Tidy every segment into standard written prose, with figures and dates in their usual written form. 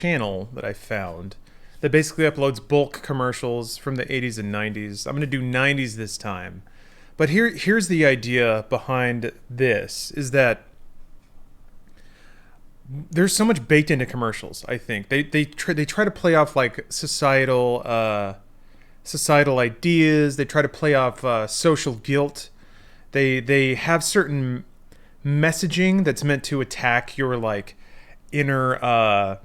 channel that I found that basically uploads bulk commercials from the 80s and 90s. I'm going to do 90s this time. But here's the idea behind this, is that there's so much baked into commercials. I think they try to play off like societal ideas. They try to play off social guilt. They have certain messaging that's meant to attack your like inner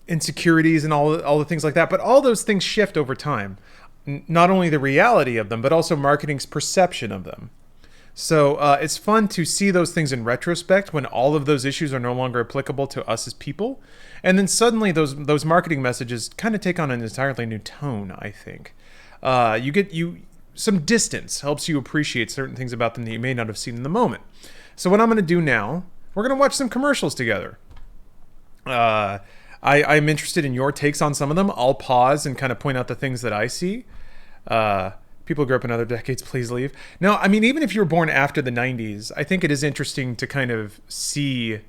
insecurities and all the things like that. But all those things shift over time. Not only the reality of them, but also marketing's perception of them. So it's fun to see those things in retrospect when all of those issues are no longer applicable to us as people. And then suddenly those marketing messages kind of take on an entirely new tone, I think. Some distance helps you appreciate certain things about them that you may not have seen in the moment. So what I'm going to do now, we're going to watch some commercials together. I'm interested in your takes on some of them. I'll pause and kind of point out the things that I see. People who grew up in other decades, please leave. No, I mean, even if you were born after the 90s, I think it is interesting to kind of see.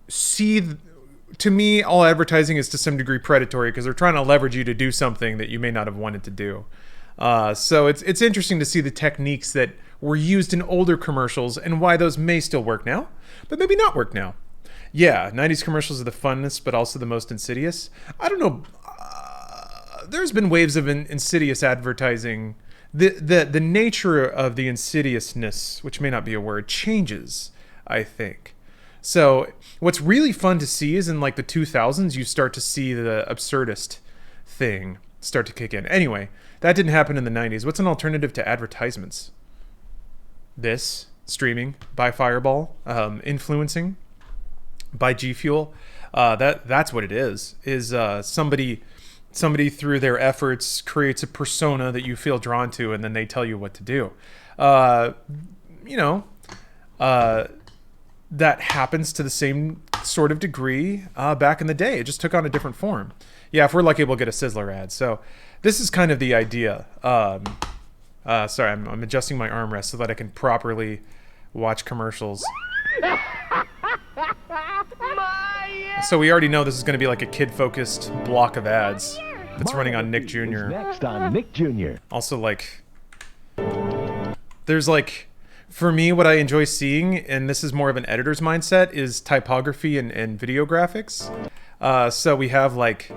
To me, all advertising is to some degree predatory because they're trying to leverage you to do something that you may not have wanted to do. So it's interesting to see the techniques that were used in older commercials and why those may still work now, but maybe not work now. Yeah, 90s commercials are the funnest, but also the most insidious. I don't know. There's been waves of insidious advertising. The nature of the insidiousness, which may not be a word, changes, I think. So what's really fun to see is in like the 2000s, you start to see the absurdist thing start to kick in. Anyway, that didn't happen in the 90s. What's an alternative to advertisements? This, streaming, by Fireball, influencing, by G Fuel. That's what it is somebody through their efforts creates a persona that you feel drawn to, and then they tell you what to do. That happens to the same sort of degree back in the day. It just took on a different form. Yeah, if we're lucky, we'll get a Sizzler ad. So this is kind of the idea. Sorry, I'm adjusting my armrest so that I can properly watch commercials. So we already know this is going to be like a kid-focused block of ads that's running on Nick Jr. Next on Nick Jr. Also, like, there's like, for me, what I enjoy seeing, and this is more of an editor's mindset, is typography and video graphics. So we have like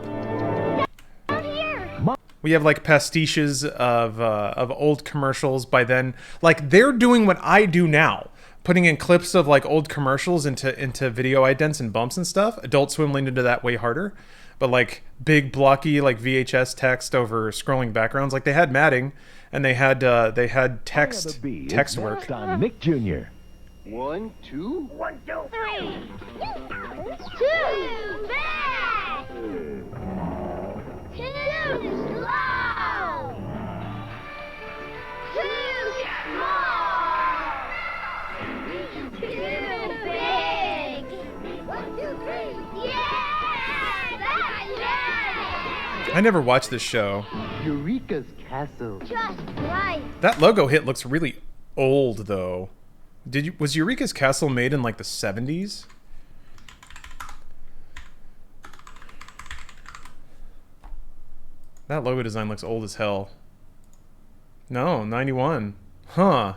pastiches of old commercials by then. Like, they're doing what I do now. Putting in clips of like old commercials into video idents and bumps and stuff. Adult Swim leaned into that way harder, but like big blocky like VHS text over scrolling backgrounds. Like they had matting and they had text work. On Nick Jr. 1, 2, 1, 2, 3. 2 back. 2 slow. 2 small. Too big. 1, 2, 3. Yeah, that's it. I never watched this show. Eureka's Castle. Just right. That logo hit looks really old though. Was Eureka's Castle made in like the 70s? That logo design looks old as hell. No, 91. Huh.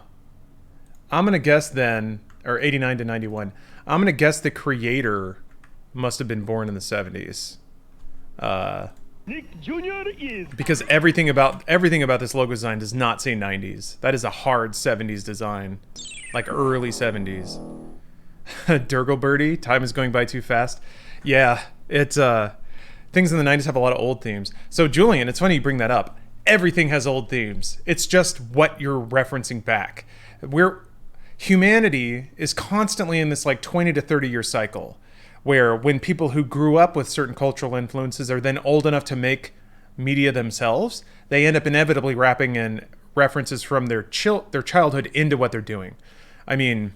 I'm going to guess then, or 89 to 91. I'm going to guess the creator must have been born in the 70s. Nick Jr. is Because everything about this logo design does not say 90s. That is a hard 70s design. Like early 70s. Durgle time is going by too fast. Yeah, it's things in the 90s have a lot of old themes. So Julian, it's funny you bring that up. Everything has old themes. It's just what you're referencing back. Humanity is constantly in this like 20 to 30 year cycle where when people who grew up with certain cultural influences are then old enough to make media themselves, they end up inevitably wrapping in references from their childhood into what they're doing. I mean,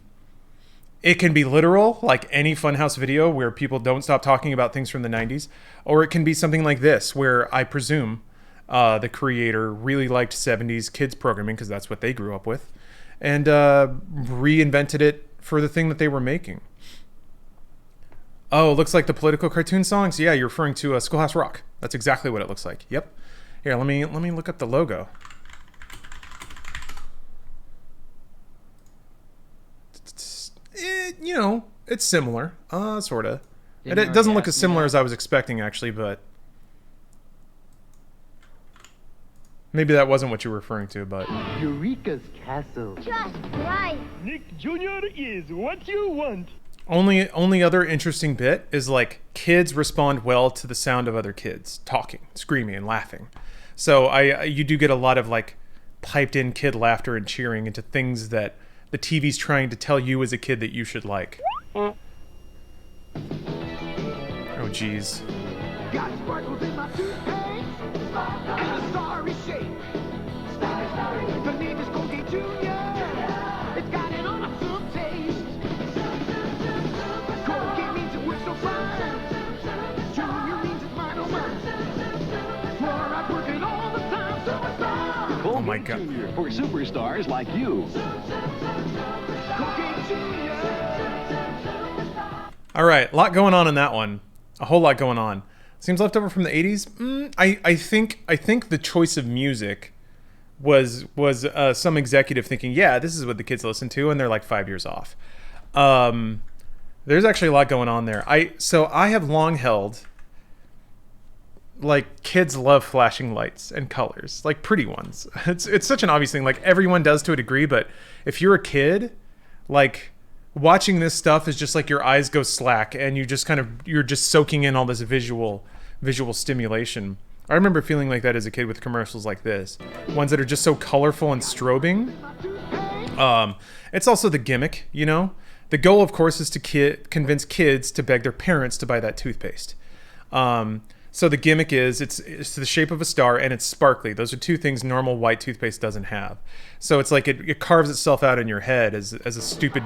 it can be literal, like any Funhouse video where people don't stop talking about things from the 90s, or it can be something like this where I presume the creator really liked 70s kids programming because that's what they grew up with, and reinvented it for the thing that they were making. Oh, it looks like the political cartoon songs. Yeah, you're referring to Schoolhouse Rock. That's exactly what it looks like. Yep. Here, let me look up the logo. You know, it's similar, sorta. It doesn't look as similar as I was expecting, actually, but maybe that wasn't what you were referring to. But Eureka's Castle. Just right. Nick Jr. is what you want. only other interesting bit is like kids respond well to the sound of other kids talking, screaming, and laughing. So you do get a lot of like piped in kid laughter and cheering into things that the TV's trying to tell you as a kid that you should like. Oh jeez. Got sparkles in my toothpaste and a starry shape. The name is Colgate Junior. It's got an awesome taste. Colgate means it works so fine. Junior means it's mine, oh mine. Fluoride working all the time, superstar. Oh my God. Junior for superstars like you. Colgate Junior. All right, a lot going on in that one. A whole lot going on. Seems left over from the 80s. I think the choice of music was some executive thinking, yeah, this is what the kids listen to, and they're like 5 years off. There's actually a lot going on there. So I have long held, like, kids love flashing lights and colors, like pretty ones. It's such an obvious thing. Like, everyone does to a degree, but if you're a kid, like, watching this stuff is just like your eyes go slack and you're just soaking in all this visual stimulation. I remember feeling like that as a kid with commercials like this, ones that are just so colorful and strobing. It's also the gimmick, you know. The goal, of course, is to convince kids to beg their parents to buy that toothpaste. So the gimmick is it's the shape of a star and it's sparkly. Those are two things normal white toothpaste doesn't have. So it's like it carves itself out in your head as a stupid,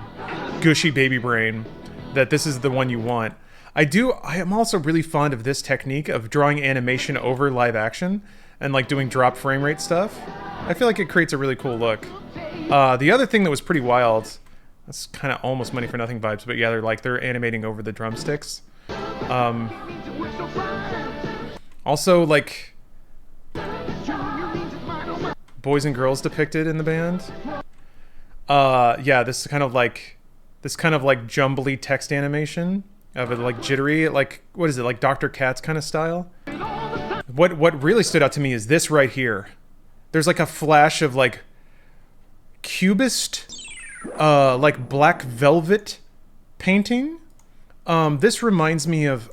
gushy baby brain that this is the one you want. I am also really fond of this technique of drawing animation over live action and like doing drop frame rate stuff. I feel like it creates a really cool look. The other thing that was pretty wild, that's kind of almost Money for Nothing vibes, but yeah, they're animating over the drumsticks. Also, like, boys and girls depicted in the band. Yeah, this kind of like jumbly text animation of it, like jittery, like, what is it, like Dr. Katz kind of style. What really stood out to me is this right here. There's like a flash of like cubist, like black velvet painting. This reminds me of.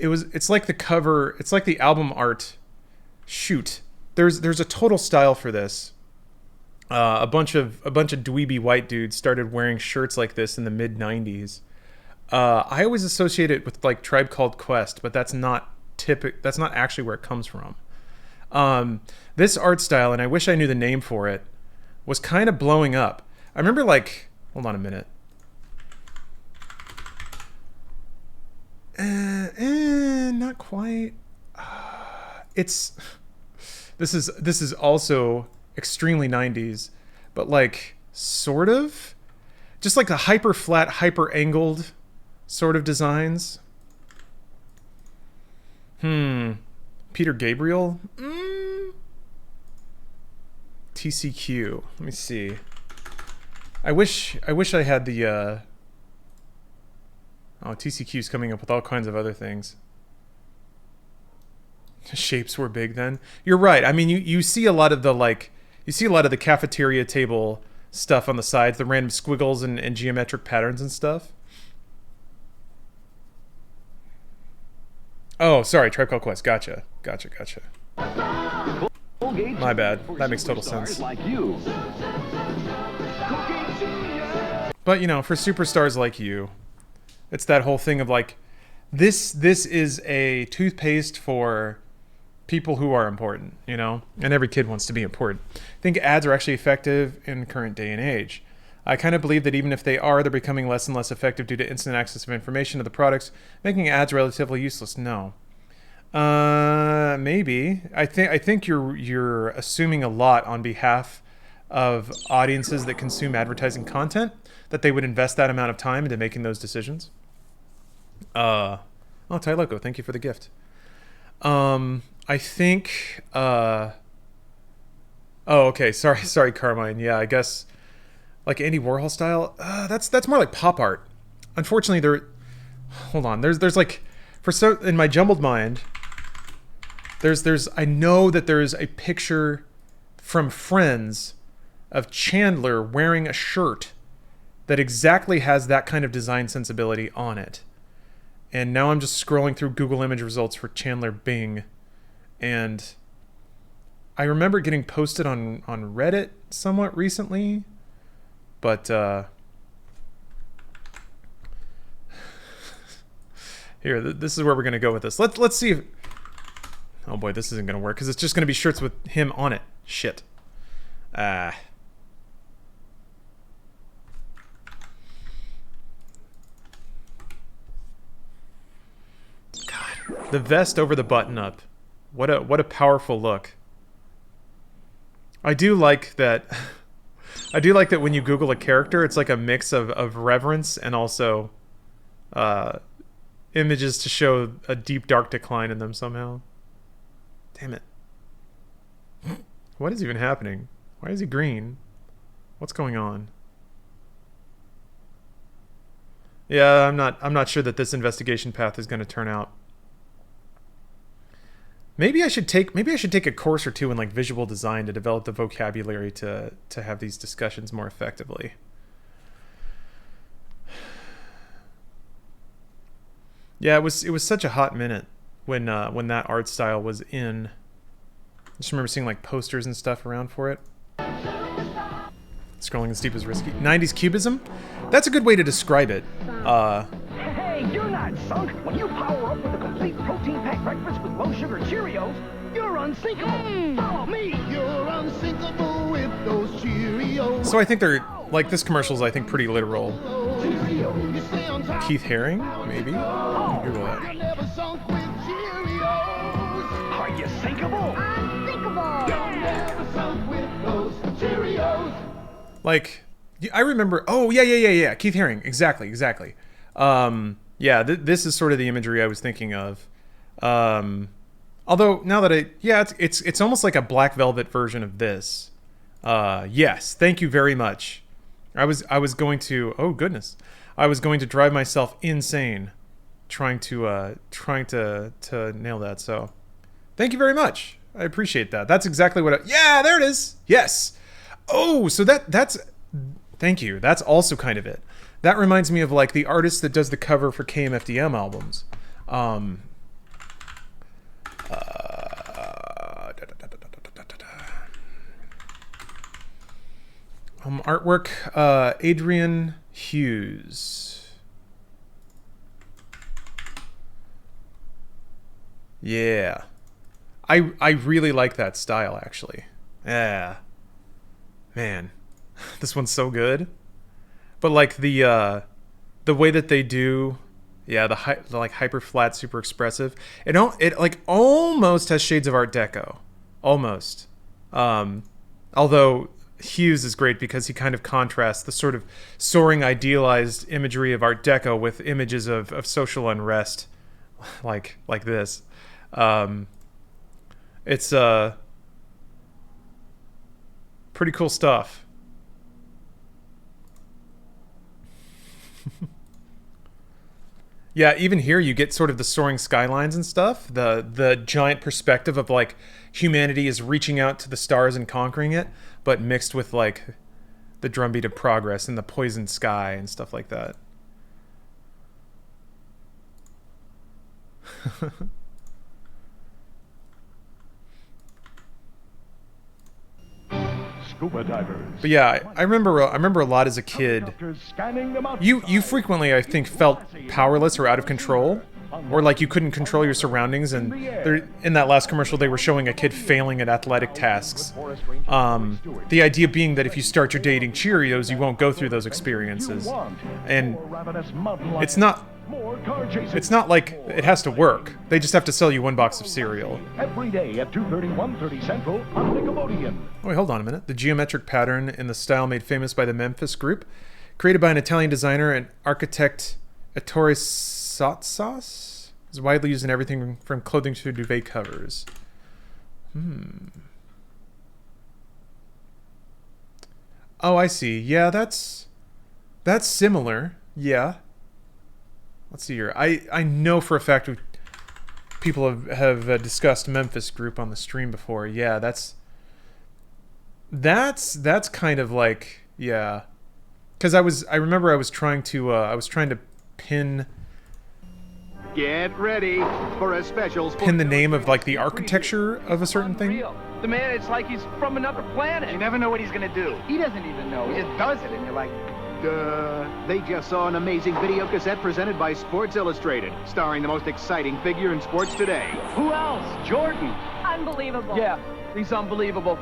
It's like the cover, it's like the album art. Shoot. There's a total style for this. A bunch of dweeby white dudes started wearing shirts like this in the mid 90s. I always associate it with like Tribe Called Quest, but that's not actually where it comes from. This art style, and I wish I knew the name for it, was kind of blowing up. I remember, like, hold on a minute. Not quite. This is also extremely 90s, but like sort of, just like the hyper flat, hyper angled sort of designs. Peter Gabriel. TCQ. Let me see. I wish I had the. Oh, TCQ's coming up with all kinds of other things. Shapes were big then. You're right. I mean, you see a lot of the cafeteria table stuff on the sides, the random squiggles and geometric patterns and stuff. Oh, sorry, Tribe Called Quest. Gotcha. My bad. That makes total sense. Like you. But, you know, for superstars like you, it's that whole thing of like, this is a toothpaste for people who are important, you know? And every kid wants to be important. I think ads are actually effective in current day and age. I kind of believe that even if they're becoming less and less effective due to instant access of information to the products, making ads relatively useless. No. Maybe. I think you're assuming a lot on behalf of audiences that consume advertising content. that they would invest that amount of time into making those decisions. Oh, Tai Loco, thank you for the gift. I think. Oh, okay. Sorry, Carmine. Yeah, I guess like Andy Warhol style. That's more like pop art. Unfortunately, hold on. There's like in my jumbled mind. I know that there's a picture from Friends of Chandler wearing a shirt that exactly has that kind of design sensibility on it. And now I'm just scrolling through Google image results for Chandler Bing, and I remember getting posted on Reddit somewhat recently, but here, this is where we're gonna go with this. Let's see if, oh boy, this isn't gonna work because it's just gonna be shirts with him on it. Shit. God, the vest over the button-up. What a powerful look. I do like that. I do like that when you Google a character, it's like a mix of reverence and also images to show a deep, dark decline in them somehow. Damn it. What is even happening? Why is he green? What's going on? Yeah, I'm not sure that this investigation path is going to turn out. Maybe I should take a course or two in like visual design to develop the vocabulary to have these discussions more effectively. Yeah, it was such a hot minute when that art style was in. I just remember seeing like posters and stuff around for it. Scrolling as deep as risky. 90s cubism? That's a good way to describe it. Hey, you're not sunk. When you power up with a complete protein-packed breakfast with low-sugar Cheerios, you're unsinkable. Follow me. You're unsinkable with those Cheerios. So I think they're, like, this commercial is, I think, pretty literal. You stay on top. Keith Haring, maybe? Google that. Never sunk with Cheerios. Are you sinkable? Unsinkable. Never sunk with those Cheerios. Like, I remember. Oh, yeah. Keith Haring. Exactly. Yeah, this is sort of the imagery I was thinking of. Although now that it's almost like a Black Velvet version of this. Yes, thank you very much. I was going to. Oh goodness, I was going to drive myself insane, trying to nail that. So, thank you very much. I appreciate that. That's exactly what. Yeah, there it is. Yes. Oh, so that's. Thank you. That's also kind of it. That reminds me of like the artist that does the cover for KMFDM albums. Artwork, Adrian Hughes. Yeah. I really like that style actually. Yeah. Man. This one's so good. But like the way that they do, yeah, the like hyper flat, super expressive. It like almost has shades of Art Deco, almost. Although Hughes is great because he kind of contrasts the sort of soaring, idealized imagery of Art Deco with images of social unrest, like this. It's pretty cool stuff. Yeah, even here you get sort of the soaring skylines and stuff, the giant perspective of like humanity is reaching out to the stars and conquering it, but mixed with like the drumbeat of progress and the poisoned sky and stuff like that. Scuba divers. But yeah, I remember a lot as a kid. Helicopters scanning the You frequently, I think, felt powerless or out of control, or like you couldn't control your surroundings. And in that last commercial, they were showing a kid failing at athletic tasks. The idea being that if you start your day eating Cheerios, you won't go through those experiences. And it's not like it has to work. They just have to sell you one box of cereal. Every day at 2:30, 1:30 Central on Nickelodeon. Oh, wait, hold on a minute. The geometric pattern in the style made famous by the Memphis group Created by an Italian designer and architect, Ettore Sottsass, is widely used in everything from clothing to duvet covers. Oh, I see. Yeah, that's similar. Yeah. Let's see here. I know for a fact people have discussed Memphis Group on the stream before. Yeah, that's kind of like, yeah. Because I remember I was trying to pin Get ready for a special pin the name of like the architecture of a certain thing. Unreal. The man, it's like he's from another planet. You never know what he's gonna do. He doesn't even know. He just does it, and you're like, Duh. They just saw an amazing video cassette presented by Sports Illustrated, starring the most exciting figure in sports today. Who else? Jordan. Unbelievable. Yeah, he's unbelievable.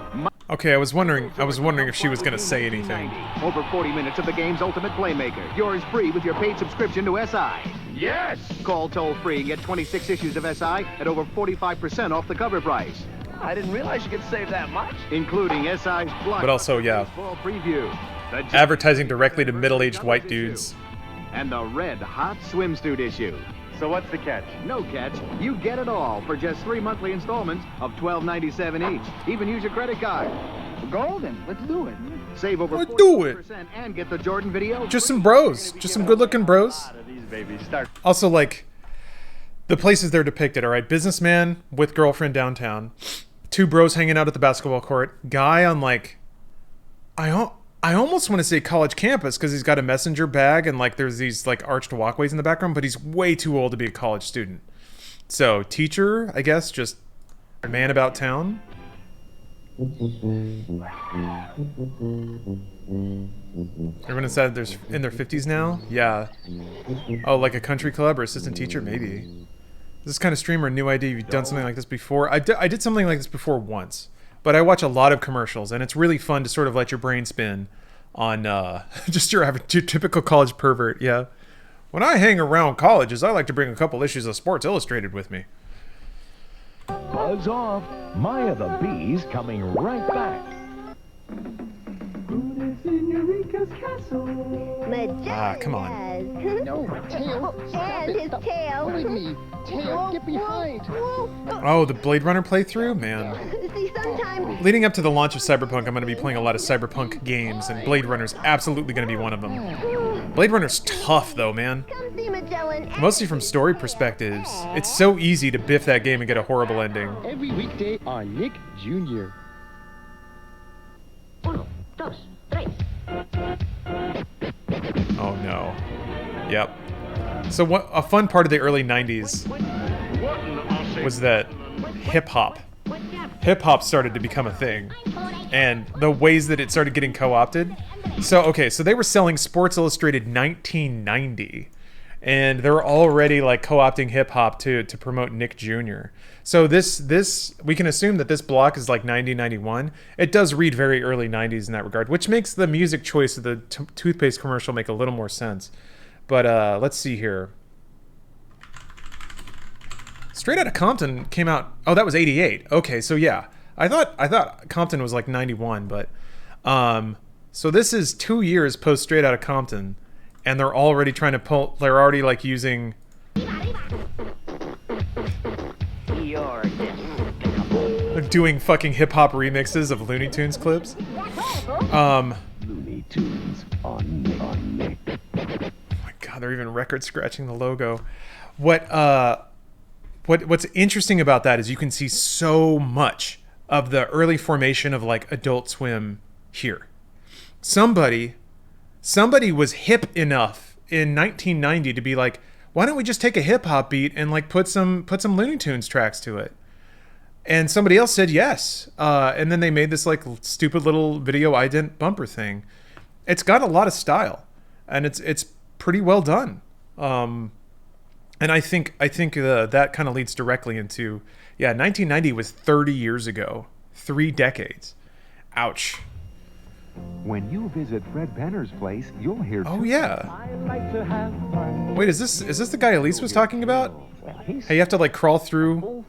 Okay, I was wondering if she was gonna say anything. Over 40 minutes of the game's ultimate playmaker. Yours free with your paid subscription to SI. Yes. Call toll-free and get 26 issues of SI at over 45% off the cover price, I didn't realize you could save that much. including SI's block. But also, yeah, Baseball preview. The advertising directly to middle-aged white dudes. And the red hot swimsuit issue. so what's the catch? No catch. You get it all for just 3 monthly installments of $12.97 each. Even use your credit card. Golden. Let's do it. Save over Let's do it. 40% and get the Jordan video. Just some bros. Just some good-looking bros. These babies start. Also, like, the places they're depicted, all right? Businessman with girlfriend downtown. 2 bros hanging out at the basketball court. Guy on, like, I almost want to say college campus because he's got a messenger bag and, like, there's these, like, arched walkways in the background, but he's way too old to be a college student. So, teacher, I guess, just a man about town. Everyone inside there's in their 50s now? Yeah. Oh, like a country club or assistant teacher? Maybe. This kind of streamer, new idea. You've done something like this before? I did something like this before once. But I watch a lot of commercials, and it's really fun to sort of let your brain spin on just your typical college pervert, yeah. When I hang around colleges, I like to bring a couple issues of Sports Illustrated with me. Buzz off. Maya the Bee's coming right back. Ah, come on. No, tail. And his tail. me. Tail, get behind. Oh, the Blade Runner playthrough? Man. See, sometimes Leading up to the launch of Cyberpunk, I'm going to be playing a lot of Cyberpunk games, and Blade Runner's absolutely going to be one of them. Blade Runner's tough, though, man. come see Magellan. Mostly from story perspectives. It's so easy to biff that game and get a horrible ending. Every weekday on Nick Jr. Oh no. Yep. So what a fun part of the early 90s was that hip-hop. Hip-hop started to become a thing. And the ways that it started getting co-opted. So, okay, so they were selling Sports Illustrated 1990. And they're already like co-opting hip-hop to promote Nick Jr. So this we can assume that this block is like 90, 91. It does read very early 90s in that regard, which makes the music choice of the toothpaste commercial make a little more sense. But let's see here. Straight Outta Compton came out. Oh, that was 88. Okay, so yeah. I thought Compton was like 91, but so this is 2 years post Straight Outta Compton, and they're already trying to pull. They're already like using. They're doing fucking hip hop remixes of Looney Tunes clips. Looney Tunes on Nick. Oh my god, they're even record scratching the logo. What's interesting about that is you can see so much of the early formation of like Adult Swim here. Somebody was hip enough in 1990 to be like, why don't we just take a hip hop beat and like put some Looney Tunes tracks to it? And somebody else said yes. And then they made this like stupid little video ident bumper thing. It's got a lot of style, and it's pretty well done. And I think that kind of leads directly into 1990 was 30 years ago, 3 decades. Ouch. When you visit Fred Benner's place, you'll hear. Oh yeah. Wait, is this the guy Elise was talking about? Hey, you have to like crawl through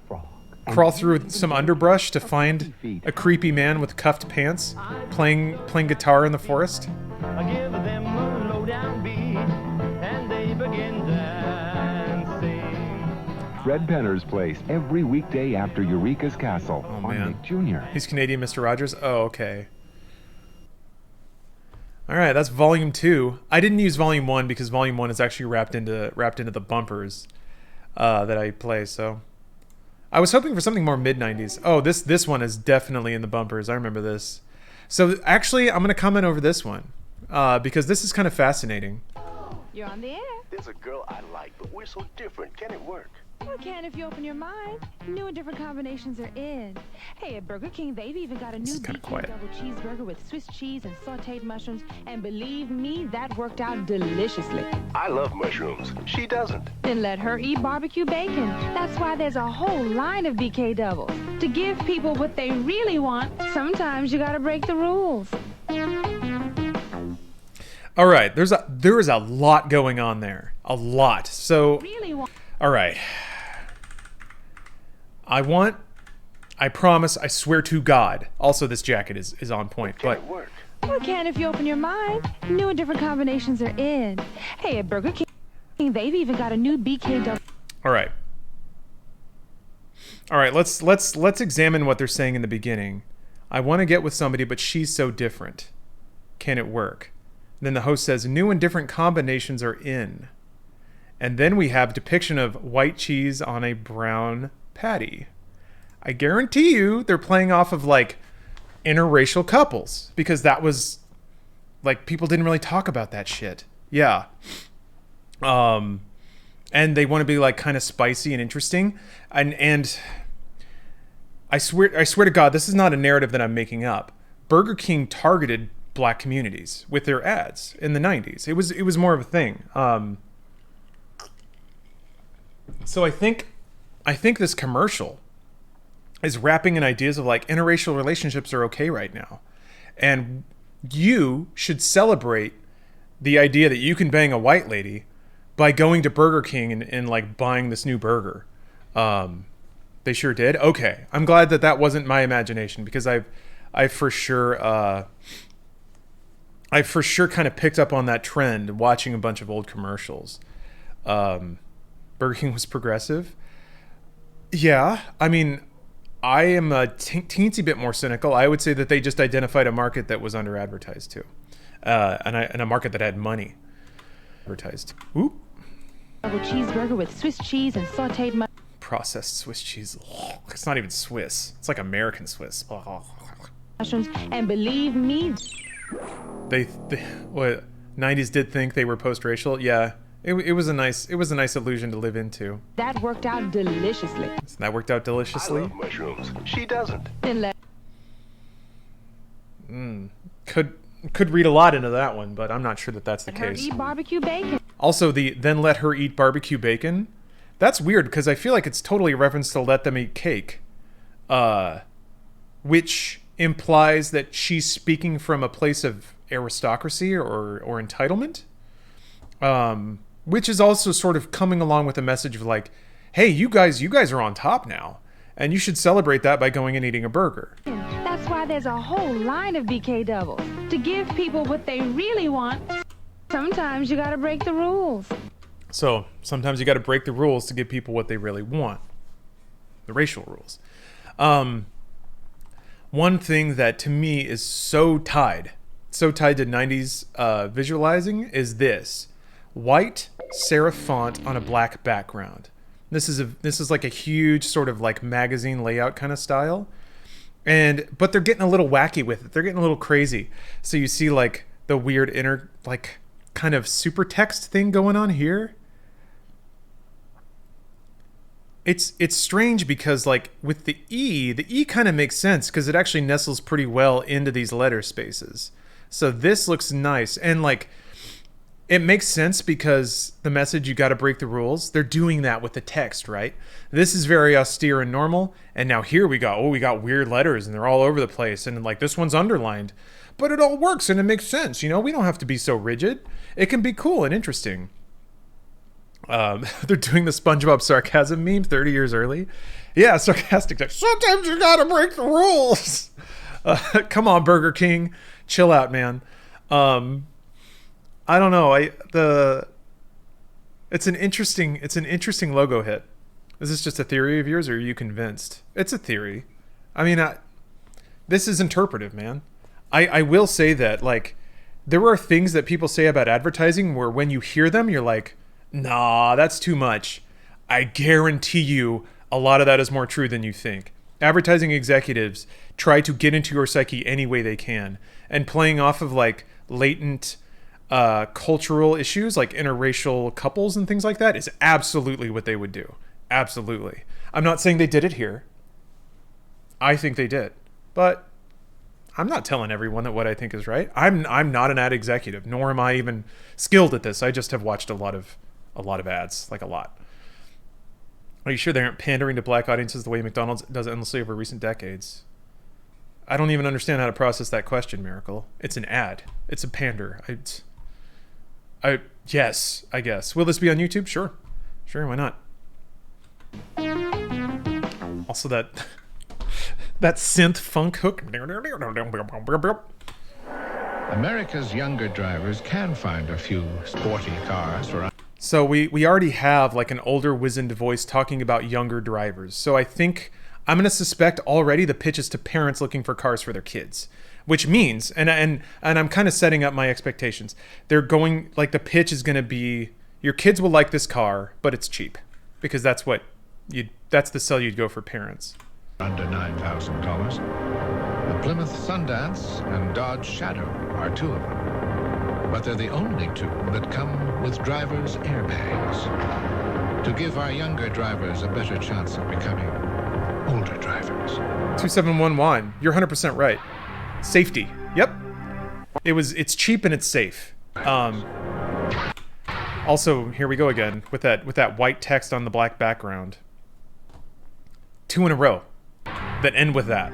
some underbrush to find a creepy man with cuffed pants playing guitar in the forest. Fred Penner's Place every weekday after Eureka's Castle Oh, on man. Nick Jr. He's Canadian Mr. Rogers? Oh, okay. Alright, that's volume 2. I didn't use volume 1 because volume 1 is actually wrapped into the bumpers that I play, so... I was hoping for something more mid-90s. Oh, this one is definitely in the bumpers. I remember this. So, actually, I'm going to comment over this one. Because this is kind of fascinating. You're on the air. There's a girl I like, but we're so different. Can it work? Well, it can if you open your mind. New and different combinations are in. Hey, at Burger King, they've even got a new is kinda BK quiet. double cheeseburger with Swiss cheese and sauteed mushrooms. And believe me, that worked out deliciously. I love mushrooms. She doesn't. Then let her eat barbecue bacon. That's why there's a whole line of BK doubles. To give people what they really want, sometimes you gotta break the rules. All right, there is a lot going on there. A lot. So, Really want. all right. I promise, I swear to God. Also, this jacket is on point, Can but it work? Well, it can if you open your mind. New and different combinations are in. Hey, at Burger King, they've even got a new BK double. all right. All right, let's examine what they're saying in the beginning. I want to get with somebody, but she's so different. Can it work? Then the host says new and different combinations are in. And then we have depiction of white cheese on a brown patty. I guarantee you they're playing off of like interracial couples because that was like people didn't really talk about that shit. Yeah. And they want to be like kind of spicy and interesting. And I swear to God, this is not a narrative that I'm making up. Burger King targeted black communities with their ads in the 90s. It was more of a thing. So I think this commercial is wrapping in ideas of like interracial relationships are okay right now. And you should celebrate the idea that you can bang a white lady by going to Burger King and like buying this new burger. They sure did. Okay. I'm glad that wasn't my imagination because I for sure kind of picked up on that trend watching a bunch of old commercials. Burger King was progressive. Yeah, I mean, I am a teensy bit more cynical. I would say that they just identified a market that was under advertised too, and a market that had money advertised. Oop. Double cheeseburger with Swiss cheese and sauteed Processed Swiss cheese. It's not even Swiss. It's like American Swiss. mushrooms. And believe me, They what 90s did think they were post-racial. Yeah. It was a nice illusion to live into. that worked out deliciously. So that worked out I deliciously. love mushrooms. She doesn't. Then let Could read a lot into that one, but I'm not sure that that's the her case. eat barbecue bacon. Also, the then let her eat barbecue bacon. That's weird because I feel like it's totally a reference to let them eat cake, which implies that she's speaking from a place of aristocracy or entitlement. Which is also sort of coming along with a message of like, hey, you guys are on top now, and you should celebrate that by going and eating a burger. That's why there's a whole line of BK doubles. To give people what they really want, sometimes you gotta break the rules. So sometimes you got to break the rules to give people what they really want, the racial rules. One thing that to me is so tied to 90s visualizing is this. White serif font on a black background. This is like a huge sort of like magazine layout kind of style. But they're getting a little wacky with it. They're getting a little crazy. So you see like the weird inner like kind of super text thing going on here. It's strange because like with the E kind of makes sense because it actually nestles pretty well into these letter spaces. So this looks nice and like it makes sense because the message you got to break the rules. They're doing that with the text, right? This is very austere and normal, and now here we got weird letters and they're all over the place and like this one's underlined. But it all works and it makes sense, you know? We don't have to be so rigid. It can be cool and interesting. They're doing the SpongeBob sarcasm meme 30 years early. Yeah, sarcastic text. Sometimes you gotta break the rules. Come on, Burger King. Chill out, man. I don't know. It's an interesting logo hit. Is this just a theory of yours, or are you convinced? It's a theory. I mean, this is interpretive, man. I will say that, like, there are things that people say about advertising where when you hear them, you're like, nah, that's too much. I guarantee you a lot of that is more true than you think. Advertising executives try to get into your psyche any way they can. And playing off of, like, latent cultural issues, like interracial couples and things like that, is absolutely what they would do. Absolutely. I'm not saying they did it here. I think they did. But I'm not telling everyone that what I think is right. I'm not an ad executive, nor am I even skilled at this. I just have watched a lot of ads, like a lot. Are you sure they aren't pandering to black audiences the way McDonald's does endlessly over recent decades? I don't even understand how to process that question, Miracle. It's an ad. It's a pander. Yes, I guess. Will this be on YouTube? Sure. Sure, why not? Also that synth funk hook. America's younger drivers can find a few sporty cars for... So we already have like an older wizened voice talking about younger drivers. So I think I'm going to suspect already the pitch is to parents looking for cars for their kids, which means, and I'm kind of setting up my expectations. They're going, like, the pitch is going to be, your kids will like this car, but it's cheap, because that's the sell you'd go for parents. Under $9,000. The Plymouth Sundance and Dodge Shadow are two of them. But they're the only two that come with driver's airbags to give our younger drivers a better chance of becoming older drivers. 2711, you're 100% right. Safety. Yep. It's cheap and it's safe. Also, here we go again with that white text on the black background. 2 in a row that end with that.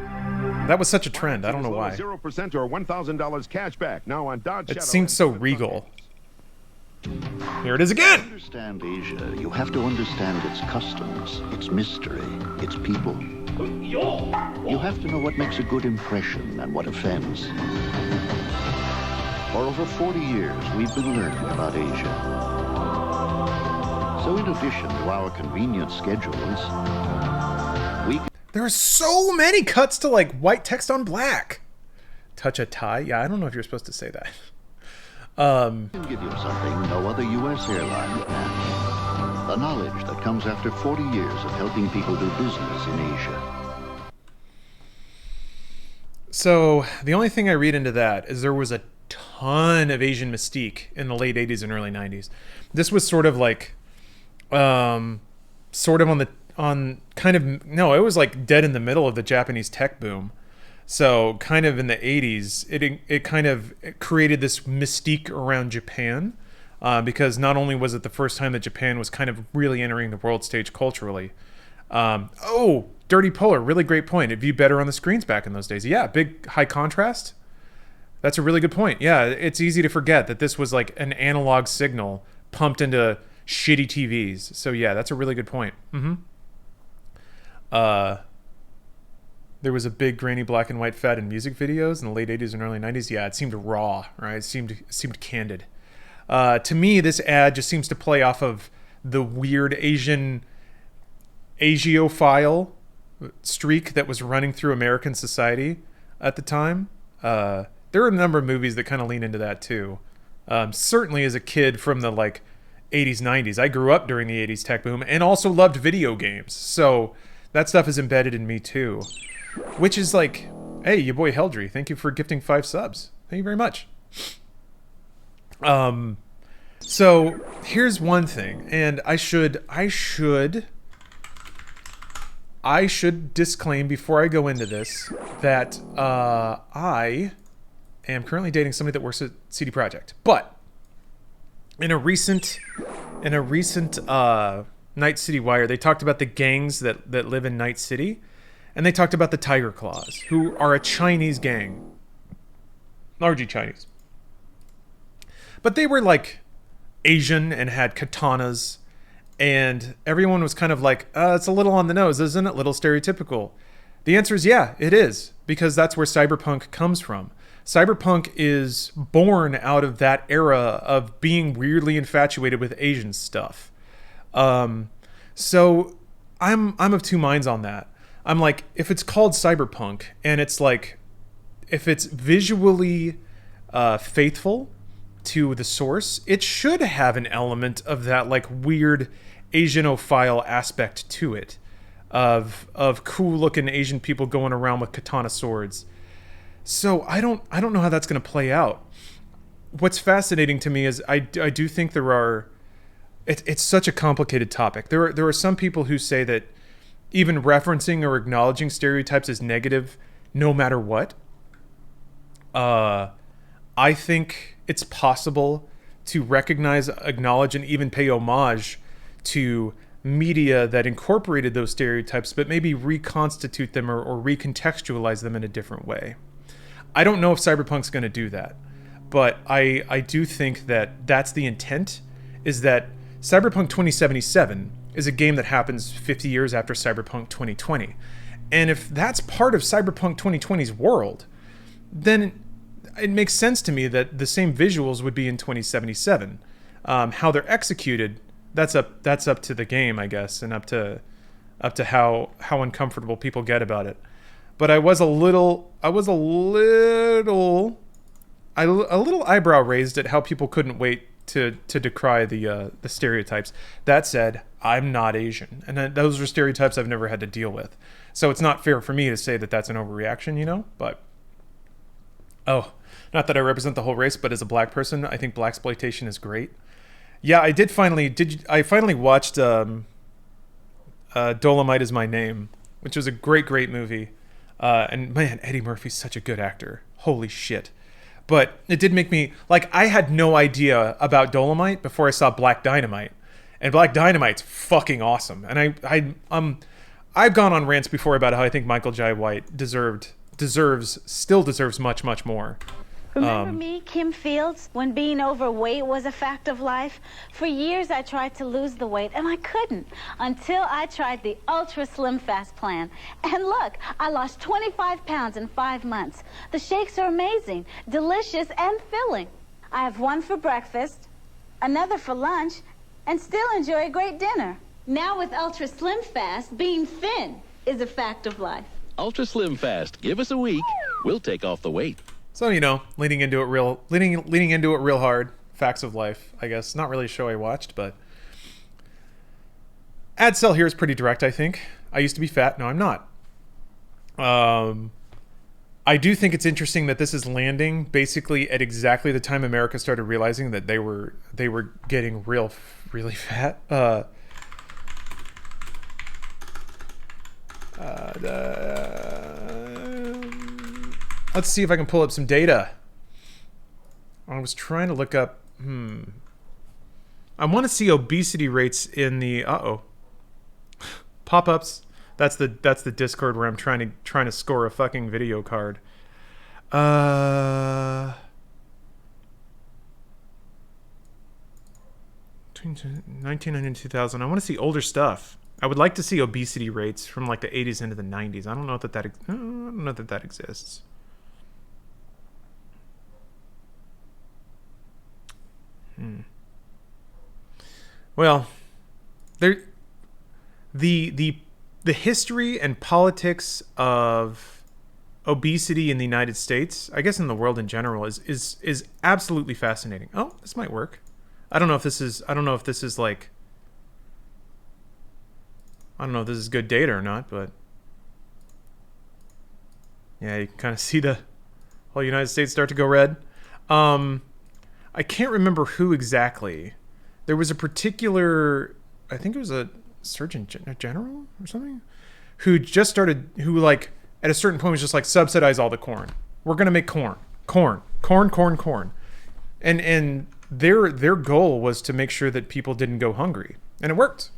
That was such a trend. I don't know why. 0% or $1,000 cash back now on Dodge Shadow. It seems so regal. Here it is again. To understand Asia, you have to understand its customs, its mystery, its people. You have to know what makes a good impression and what offends. For over 40 years, we've been learning about Asia. So in addition to our convenient schedules, there are so many cuts to, like, white text on black. Touch a tie? Yeah, I don't know if you're supposed to say that. can give you something no other U.S. airline can. The knowledge that comes after 40 years of helping people do business in Asia. So, the only thing I read into that is there was a ton of Asian mystique in the late 80s and early 90s. This was sort of like, it was like dead in the middle of the Japanese tech boom. So kind of in the 80s, it created this mystique around Japan, because not only was it the first time that Japan was kind of really entering the world stage culturally. Dirty Polar, really great point. It'd be better on the screens back in those days. Yeah, big high contrast. That's a really good point. Yeah, it's easy to forget that this was like an analog signal pumped into shitty TVs. So yeah, that's a really good point. There was a big grainy black and white fad in music videos in the late 80s and early 90s. Yeah, it seemed raw, right? It seemed candid. To me, this ad just seems to play off of the weird Asiaophile streak that was running through American society at the time. There are a number of movies that kind of lean into that too. Certainly as a kid from the like 80s, 90s, I grew up during the 80s tech boom and also loved video games. So that stuff is embedded in me too. Which is like, hey, your boy Heldry, thank you for gifting 5 subs. Thank you very much. So here's one thing, and I should disclaim before I go into this that I am currently dating somebody that works at CD Projekt. But in a recent Night City Wire, they talked about the gangs that live in Night City. And they talked about the Tiger Claws, who are a Chinese gang. Largely Chinese. But they were like Asian and had katanas. And everyone was kind of like, it's a little on the nose, isn't it? A little stereotypical. The answer is yeah, it is. Because that's where cyberpunk comes from. Cyberpunk is born out of that era of being weirdly infatuated with Asian stuff. So I'm of two minds on that. I'm like, if it's called cyberpunk and it's like, if it's visually faithful to the source, it should have an element of that like weird Asianophile aspect to it, of cool looking Asian people going around with katana swords. So I don't know how that's going to play out. What's fascinating to me is I do think there are. It's such a complicated topic. There are some people who say that even referencing or acknowledging stereotypes is negative, no matter what. I think it's possible to recognize, acknowledge, and even pay homage to media that incorporated those stereotypes, but maybe reconstitute them or recontextualize them in a different way. I don't know if Cyberpunk's going to do that, but I do think that that's the intent, is that Cyberpunk 2077 is a game that happens 50 years after Cyberpunk 2020. And if that's part of Cyberpunk 2020's world, then it makes sense to me that the same visuals would be in 2077. How they're executed, that's up to the game, I guess, and up to how uncomfortable people get about it. But I was a little eyebrow raised at how people couldn't wait to decry the stereotypes. That said, I'm not Asian, and those are stereotypes I've never had to deal with. So it's not fair for me to say that that's an overreaction, you know. But not that I represent the whole race, but as a black person, I think blaxploitation is great. Yeah, I finally watched Dolomite Is My Name, which was a great movie. And man, Eddie Murphy's such a good actor. Holy shit. But it did make me, like, I had no idea about Dolomite before I saw Black Dynamite. And Black Dynamite's fucking awesome. And I've gone on rants before about how I think Michael Jai White still deserves much more. Remember me, Kim Fields, when being overweight was a fact of life? For years I tried to lose the weight, and I couldn't, until I tried the Ultra Slim Fast plan. And look, I lost 25 pounds in 5 months. The shakes are amazing, delicious, and filling. I have one for breakfast, another for lunch, and still enjoy a great dinner. Now with Ultra Slim Fast, being thin is a fact of life. Ultra Slim Fast. Give us a week. We'll take off the weight. So, you know, leaning into it real hard. Facts of life, I guess. Not really a show I watched, but ad sell here is pretty direct, I think. I used to be fat. No, I'm not. I do think it's interesting that this is landing basically at exactly the time America started realizing that they were getting really fat. Let's see if I can pull up some data. I was trying to look up. I want to see obesity rates in the pop-ups. That's the Discord where I'm trying to score a fucking video card. 1990 to 2000. I want to see older stuff. I would like to see obesity rates from like the 80s into the 90s. I don't know that exists. Well, the history and politics of obesity in the United States, I guess in the world in general, is absolutely fascinating. Oh, this might work. I don't know if this is good data or not, but yeah, you can kind of see the whole United States start to go red. I can't remember who exactly. There was a particular, I think it was a Surgeon General or something, who like at a certain point was just like, subsidize all the corn. We're gonna make corn. And their goal was to make sure that people didn't go hungry, and it worked.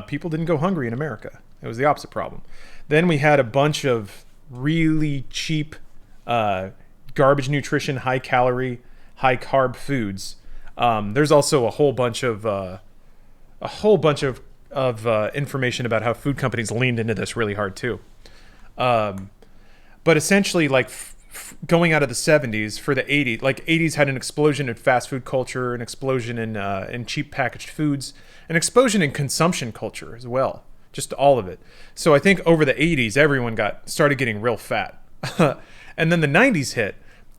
People didn't go hungry in America. It was the opposite problem. Then we had a bunch of really cheap, garbage nutrition, high calorie, high carb foods. There's also a whole bunch of information about how food companies leaned into this really hard too. But essentially, like going out of the 70s for the 80s. Like 80s had an explosion in fast food culture, an explosion in cheap packaged foods, an explosion in consumption culture as well. Just all of it. So I think over the 80s, everyone started getting real fat. And then the 90s hit.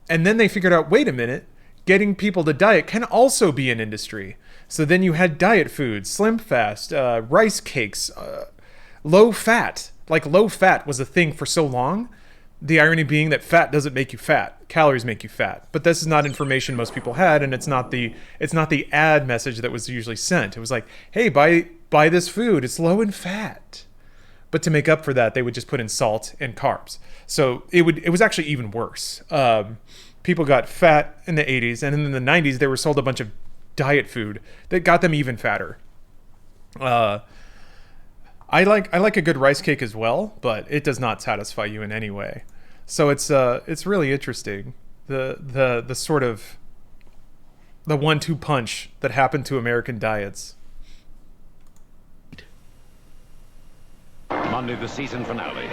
And then they figured out, wait a minute, getting people to diet can also be an industry. So then you had diet foods, slim fast, rice cakes, low fat. Like low fat was a thing for so long. The irony being that fat doesn't make you fat. Calories make you fat. But this is not information most people had, and it's not the ad message that was usually sent. It was like, hey, buy this food. It's low in fat. But to make up for that, they would just put in salt and carbs. So it was actually even worse. People got fat in the 80s, and in the 90s, they were sold a bunch of diet food that got them even fatter. I like a good rice cake as well, but it does not satisfy you in any way. So it's really interesting the sort of the 1-2 punch that happened to American diets. Monday, the season finale.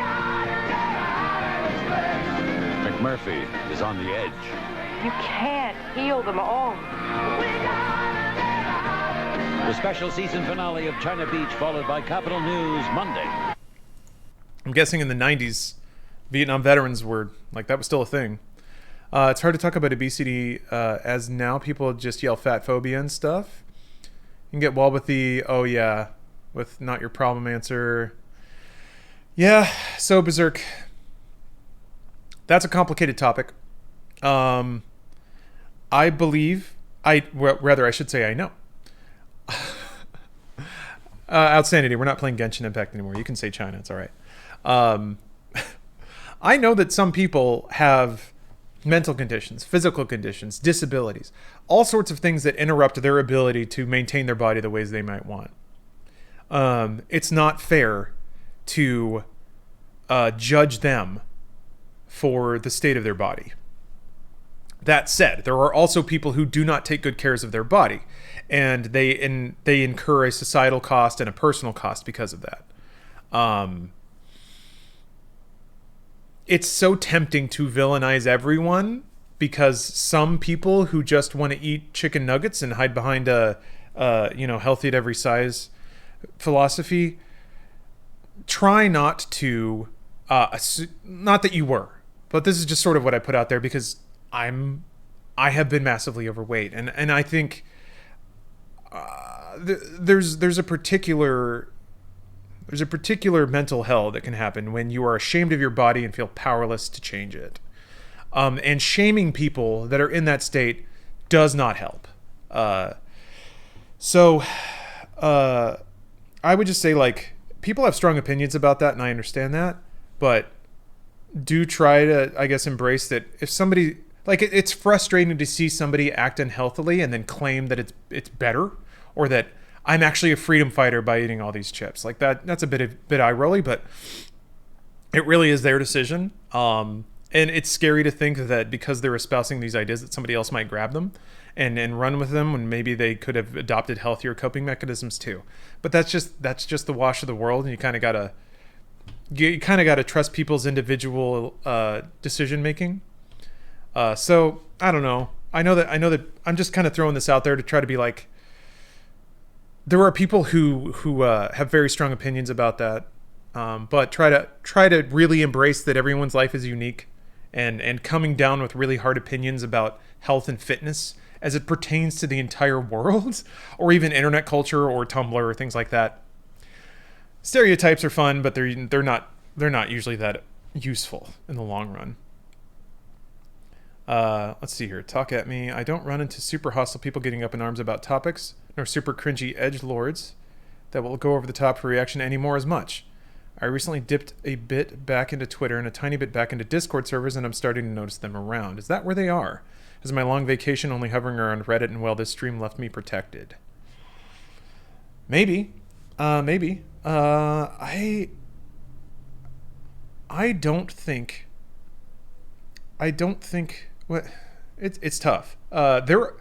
McMurphy is on the edge. You can't heal them all. The special season finale of China Beach, followed by Capital News Monday. I'm guessing in the 90s, Vietnam veterans were, like, that was still a thing. It's hard to talk about obesity as now people just yell fat phobia and stuff. You can get walled with with not your problem answer. Yeah, so Berserk. That's a complicated topic. I should say I know. Outstanding. We're not playing Genshin Impact anymore. You can say China. It's all right. I know that some people have mental conditions, physical conditions, disabilities, all sorts of things that interrupt their ability to maintain their body the ways they might want. It's not fair to judge them for the state of their body. That said, there are also people who do not take good care of their body, and they incur a societal cost and a personal cost because of that. It's so tempting to villainize everyone because some people who just want to eat chicken nuggets and hide behind a healthy at every size philosophy try not to not that you were, but this is just sort of what I put out there because I have been massively overweight, and I think there's a particular mental hell that can happen when you are ashamed of your body and feel powerless to change it. And shaming people that are in that state does not help. So I would just say, like, people have strong opinions about that, and I understand that, but do try to, I guess, embrace that if somebody, like, it's frustrating to see somebody act unhealthily and then claim that it's better, or that I'm actually a freedom fighter by eating all these chips. Like, that's a bit eye-rolly, but it really is their decision. And it's scary to think that because they're espousing these ideas that somebody else might grab them and run with them when maybe they could have adopted healthier coping mechanisms too. But that's just the wash of the world, and you kind of gotta trust people's individual decision making. So I don't know. I know that I'm just kind of throwing this out there to try to be like, there are people who have very strong opinions about that, but try to really embrace that everyone's life is unique, and coming down with really hard opinions about health and fitness as it pertains to the entire world, or even internet culture or Tumblr or things like that. Stereotypes are fun, but they're not usually that useful in the long run. Let's see here. Talk at me. I don't run into super hostile people getting up in arms about topics, nor super cringy edgelords that will go over the top for reaction anymore as much. I recently dipped a bit back into Twitter and a tiny bit back into Discord servers, and I'm starting to notice them around. Is that where they are? Is my long vacation only hovering around Reddit, and well, this stream left me protected? Maybe. Maybe. I don't think... What? It's tough. There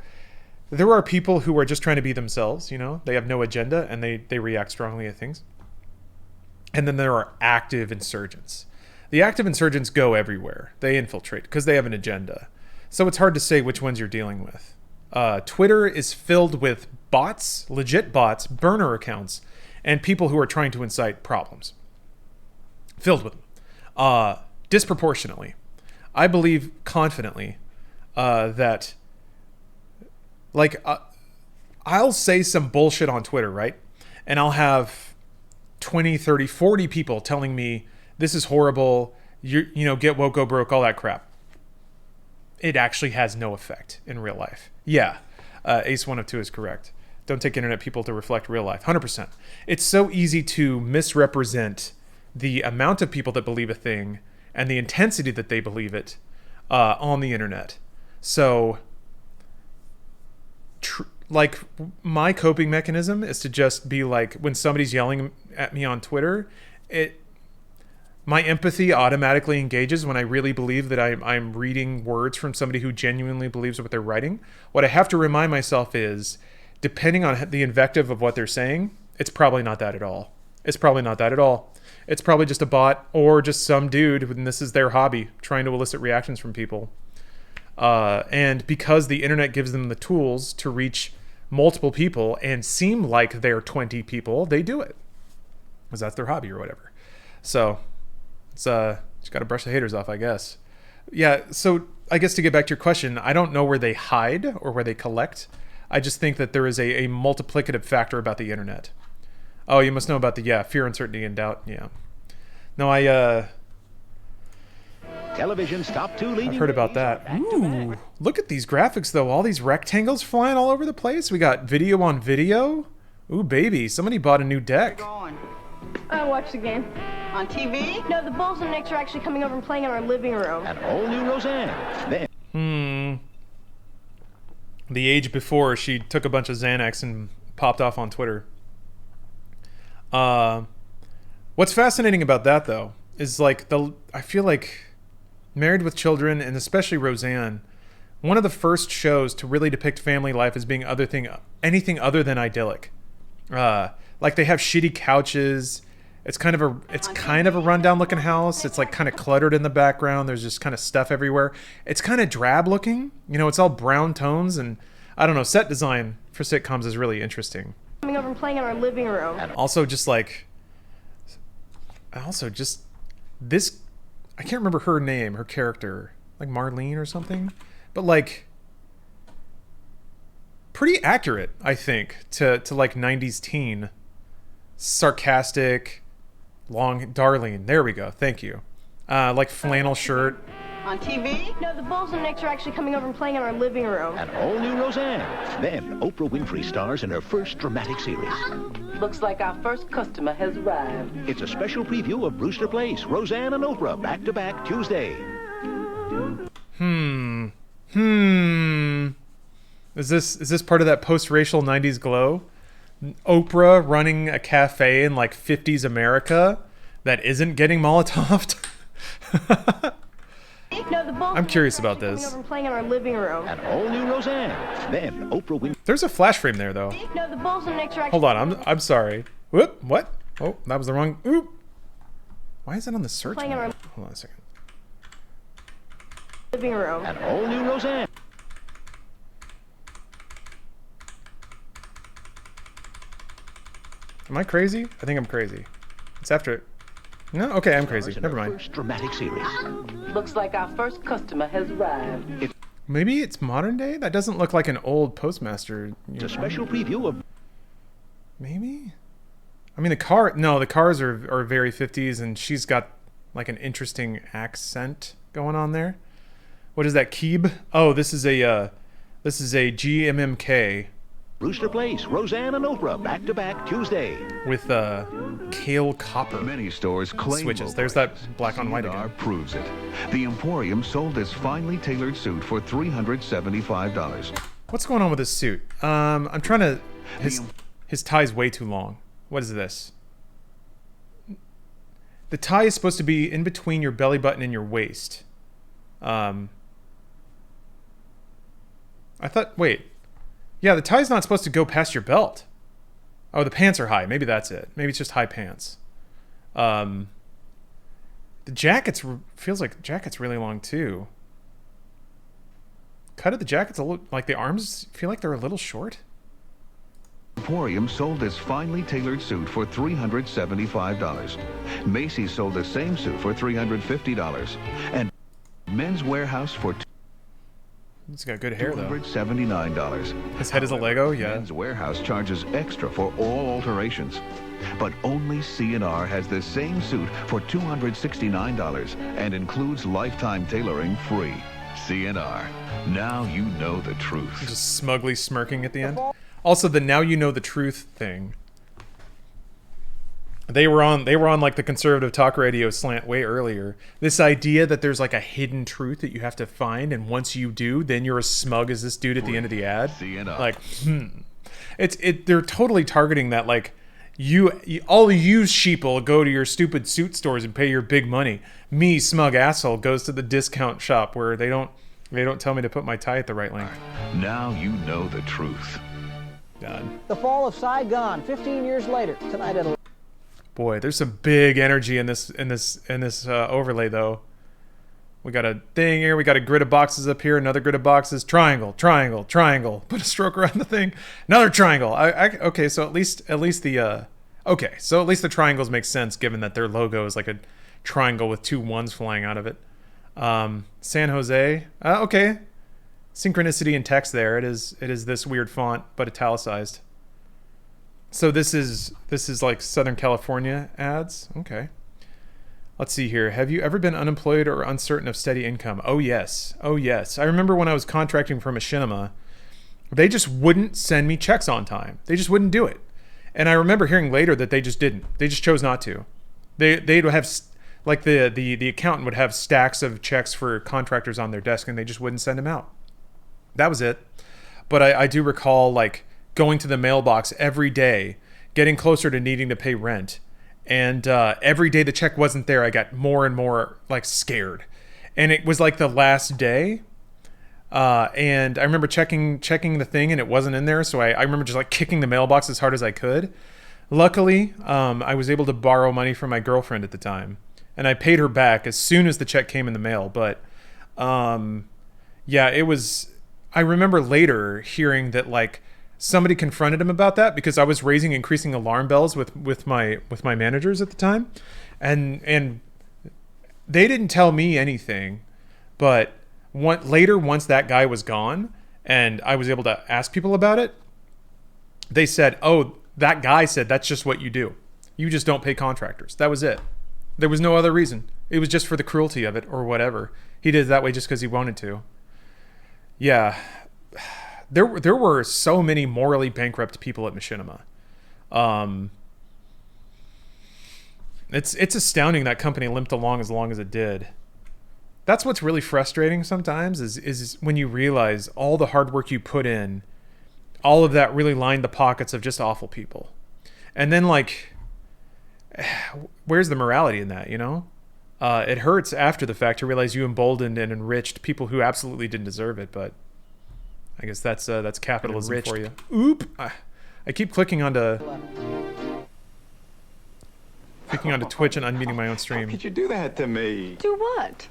are people who are just trying to be themselves, you know? They have no agenda, and they react strongly to things. And then there are active insurgents The active insurgents go everywhere. They infiltrate because they have an agenda. So it's hard to say which ones you're dealing with. Twitter is filled with bots, legit bots, burner accounts, and people who are trying to incite problems. Filled with them. Disproportionately. I believe confidently that, like, I'll say some bullshit on Twitter, right? And I'll have 20, 30, 40 people telling me, this is horrible, you know, get woke, go broke, all that crap. It actually has no effect in real life. Yeah, Ace 1 of 2 is correct. Don't take internet people to reflect real life. 100%. It's so easy to misrepresent the amount of people that believe a thing and the intensity that they believe it on the internet. So, like, my coping mechanism is to just be like, when somebody's yelling at me on Twitter, my empathy automatically engages when I really believe that I'm reading words from somebody who genuinely believes what they're writing. What I have to remind myself is, depending on the invective of what they're saying, it's probably not that at all. It's probably not that at all. It's probably just a bot or just some dude, and this is their hobby, trying to elicit reactions from people. And because the internet gives them the tools to reach multiple people and seem like they're 20 people, they do it. Because that's their hobby or whatever. So, it's just got to brush the haters off, I guess. Yeah, so I guess to get back to your question, I don't know where they hide or where they collect. I just think that there is a multiplicative factor about the internet. Oh, you must know about the, fear, uncertainty, and doubt. Yeah. No, Television's top 2 leading. I've heard about that. Ooh, look at these graphics, though. All these rectangles flying all over the place. We got video on video. Ooh, baby. Somebody bought a new deck. I watched the game. On TV? No, the Bulls and Knicks are actually coming over and playing in our living room. An all-new Roseanne. Then. The age before she took a bunch of Xanax and popped off on Twitter. What's fascinating about that, though, is like I feel like Married with Children, and especially Roseanne, one of the first shows to really depict family life as being anything other than idyllic. Like, they have shitty couches. It's kind of a rundown looking house. It's like kind of cluttered in the background. There's just kind of stuff everywhere. It's kind of drab looking. You know, it's all brown tones, and I don't know, set design for sitcoms is really interesting. Coming over and playing in our living room. Also just this, I can't remember her name, her character, like Marlene or something, but like pretty accurate, I think, to like 90s teen. Sarcastic, long, Darlene, there we go, thank you. Like flannel shirt. On TV? No, the Bulls and Knicks are actually coming over and playing in our living room. An all-new Roseanne. Then Oprah Winfrey stars in her first dramatic series. Looks like our first customer has arrived. It's a special preview of Brewster Place. Roseanne and Oprah back-to-back Tuesday. Is this part of that post-racial 90s glow? Oprah running a cafe in like 50s America that isn't getting Molotoved? No, the Bulls I'm curious about this. Coming over and playing in our living room. An all-new Roseanne. Then Oprah Winfrey. There's a flash frame there, though. No, the Bulls and Knicks are actually... Hold on, I'm sorry. Whoop, what? Oh, that was the wrong... Oop. Why is it on the search mode? Hold on a second. Living room. An all-new Roseanne. Am I crazy? I think I'm crazy. It's after... No? Okay, I'm crazy. Never mind. First dramatic series. Looks like our first customer has arrived. Maybe it's modern day? That doesn't look like an old Postmaster. It's a special preview of... Maybe? I mean, the cars are very 50s, and she's got like an interesting accent going on there. What is that, Keeb? Oh, this is a GMMK. Brewster Place, Roseanne and Oprah, back-to-back Tuesday. With Kale Copper. Many stores claim switches. There's that black on white again. Proves it. The Emporium sold this finely tailored suit for $375. What's going on with this suit? I'm trying to... His tie's way too long. What is this? The tie is supposed to be in between your belly button and your waist. I thought... Wait. Yeah, the tie's not supposed to go past your belt. Oh, the pants are high. Maybe that's it. Maybe it's just high pants. The jacket's feels like the jacket's really long too. Cut of the jacket's a little like the arms feel like they're a little short. Emporium sold this finely tailored suit for $375. Macy's sold the same suit for $350. And Men's Warehouse for He's got good hair though. $279. His head is a Lego, yeah. Men's Warehouse charges extra for all alterations. But only C&R has the same suit for $269 and includes lifetime tailoring free. C&R. Now you know the truth. Just smugly smirking at the end. Also, the now you know the truth thing. They were on like the conservative talk radio slant way earlier. This idea that there's like a hidden truth that you have to find, and once you do, then you're as smug as this dude at the end of the ad. Like, they're totally targeting that. Like, all you sheeple go to your stupid suit stores and pay your big money. Me, smug asshole, goes to the discount shop where they don't tell me to put my tie at the right length. Now you know the truth. God. The fall of Saigon, 15 years later. Tonight at Boy, there's some big energy in this overlay though. We got a thing here. We got a grid of boxes up here. Another grid of boxes. Triangle, triangle, triangle. Put a stroke around the thing. Another triangle. Okay, so at least the triangles make sense given that their logo is like a triangle with two ones flying out of it. San Jose. Okay. Synchronicity in text there. It is this weird font, but italicized. So this is like Southern California ads. Okay. Let's see here. Have you ever been unemployed or uncertain of steady income? Oh yes. Oh yes. I remember when I was contracting for Machinima, they just wouldn't send me checks on time. They just wouldn't do it. And I remember hearing later that they just didn't. They just chose not to. They'd have like the accountant would have stacks of checks for contractors on their desk and they just wouldn't send them out. That was it. But I do recall like going to the mailbox every day, getting closer to needing to pay rent. And every day the check wasn't there, I got more and more like scared. And it was like the last day. And I remember checking the thing and it wasn't in there. So I remember just like kicking the mailbox as hard as I could. Luckily, I was able to borrow money from my girlfriend at the time. And I paid her back as soon as the check came in the mail. But yeah, it was... I remember later hearing that like somebody confronted him about that because I was raising increasing alarm bells with my managers at the time, and they didn't tell me anything, but later once that guy was gone and I was able to ask people about it, they said, "Oh, that guy said that's just what you do. You just don't pay contractors." That was it. There was no other reason. It was just for the cruelty of it or whatever. He did it that way just because he wanted to. Yeah, there were so many morally bankrupt people at Machinima. It's astounding that company limped along as long as it did. That's what's really frustrating sometimes is when you realize all the hard work you put in, all of that really lined the pockets of just awful people. And then like, where's the morality in that, you know? It hurts after the fact to realize you emboldened and enriched people who absolutely didn't deserve it, but I guess that's capitalism for you. Oop! I keep clicking onto Twitch and unmuting my own stream. How could you do that to me? Do what?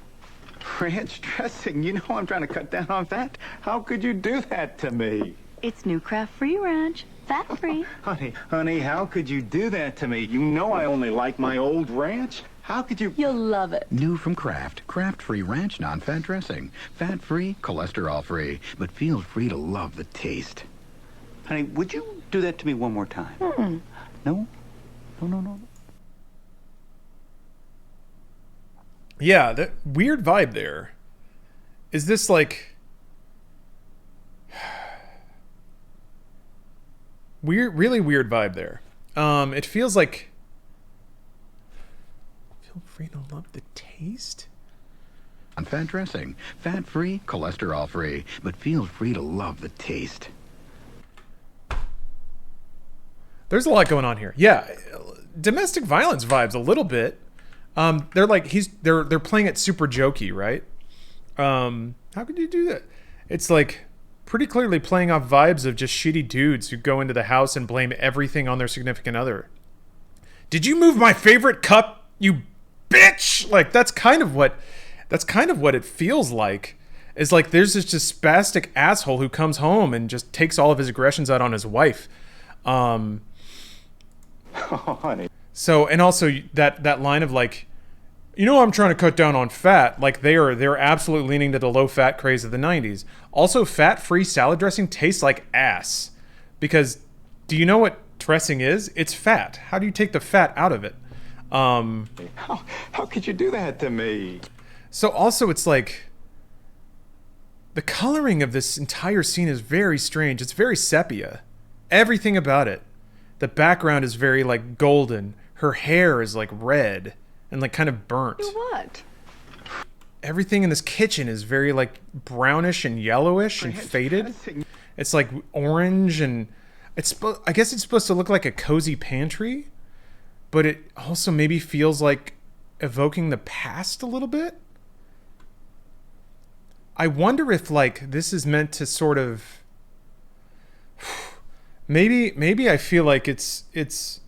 Ranch dressing. You know I'm trying to cut down on fat. How could you do that to me? It's new craft-free ranch. Fat-free. Honey, how could you do that to me? You know I only like my old ranch. How could you... You'll love it. New from Kraft. Kraft-free ranch non-fat dressing. Fat-free, cholesterol-free, but feel free to love the taste. Honey, would you do that to me one more time? Mm-mm. No? No. Yeah, that weird vibe there. Is this like... really weird vibe there. It feels like... Feel free to love the taste? Non-fat dressing. Fat-free, cholesterol-free, but feel free to love the taste. There's a lot going on here. Yeah, domestic violence vibes a little bit. They're like they're playing it super jokey, right? How could you do that? It's like pretty clearly playing off vibes of just shitty dudes who go into the house and blame everything on their significant other. Did you move my favorite cup, you bitch. Like that's kind of what it feels like. Is like there's this just spastic asshole who comes home and just takes all of his aggressions out on his wife. Oh, honey. So, and also that line of like, I'm trying to cut down on fat. Like they're absolutely leaning to the low fat craze of the 90s. Also, fat-free salad dressing tastes like ass. Because do you know what dressing is? It's fat. How do you take the fat out of it? How could you do that to me? So also it's like the coloring of this entire scene is very strange. It's very sepia. Everything about it. The background is very like golden. Her hair is like red and like kind of burnt. What? Everything in this kitchen is very like brownish and yellowish and faded. It's like orange and I guess it's supposed to look like a cozy pantry, but it also maybe feels like evoking the past a little bit. I wonder if like this is meant to sort of maybe I feel like it's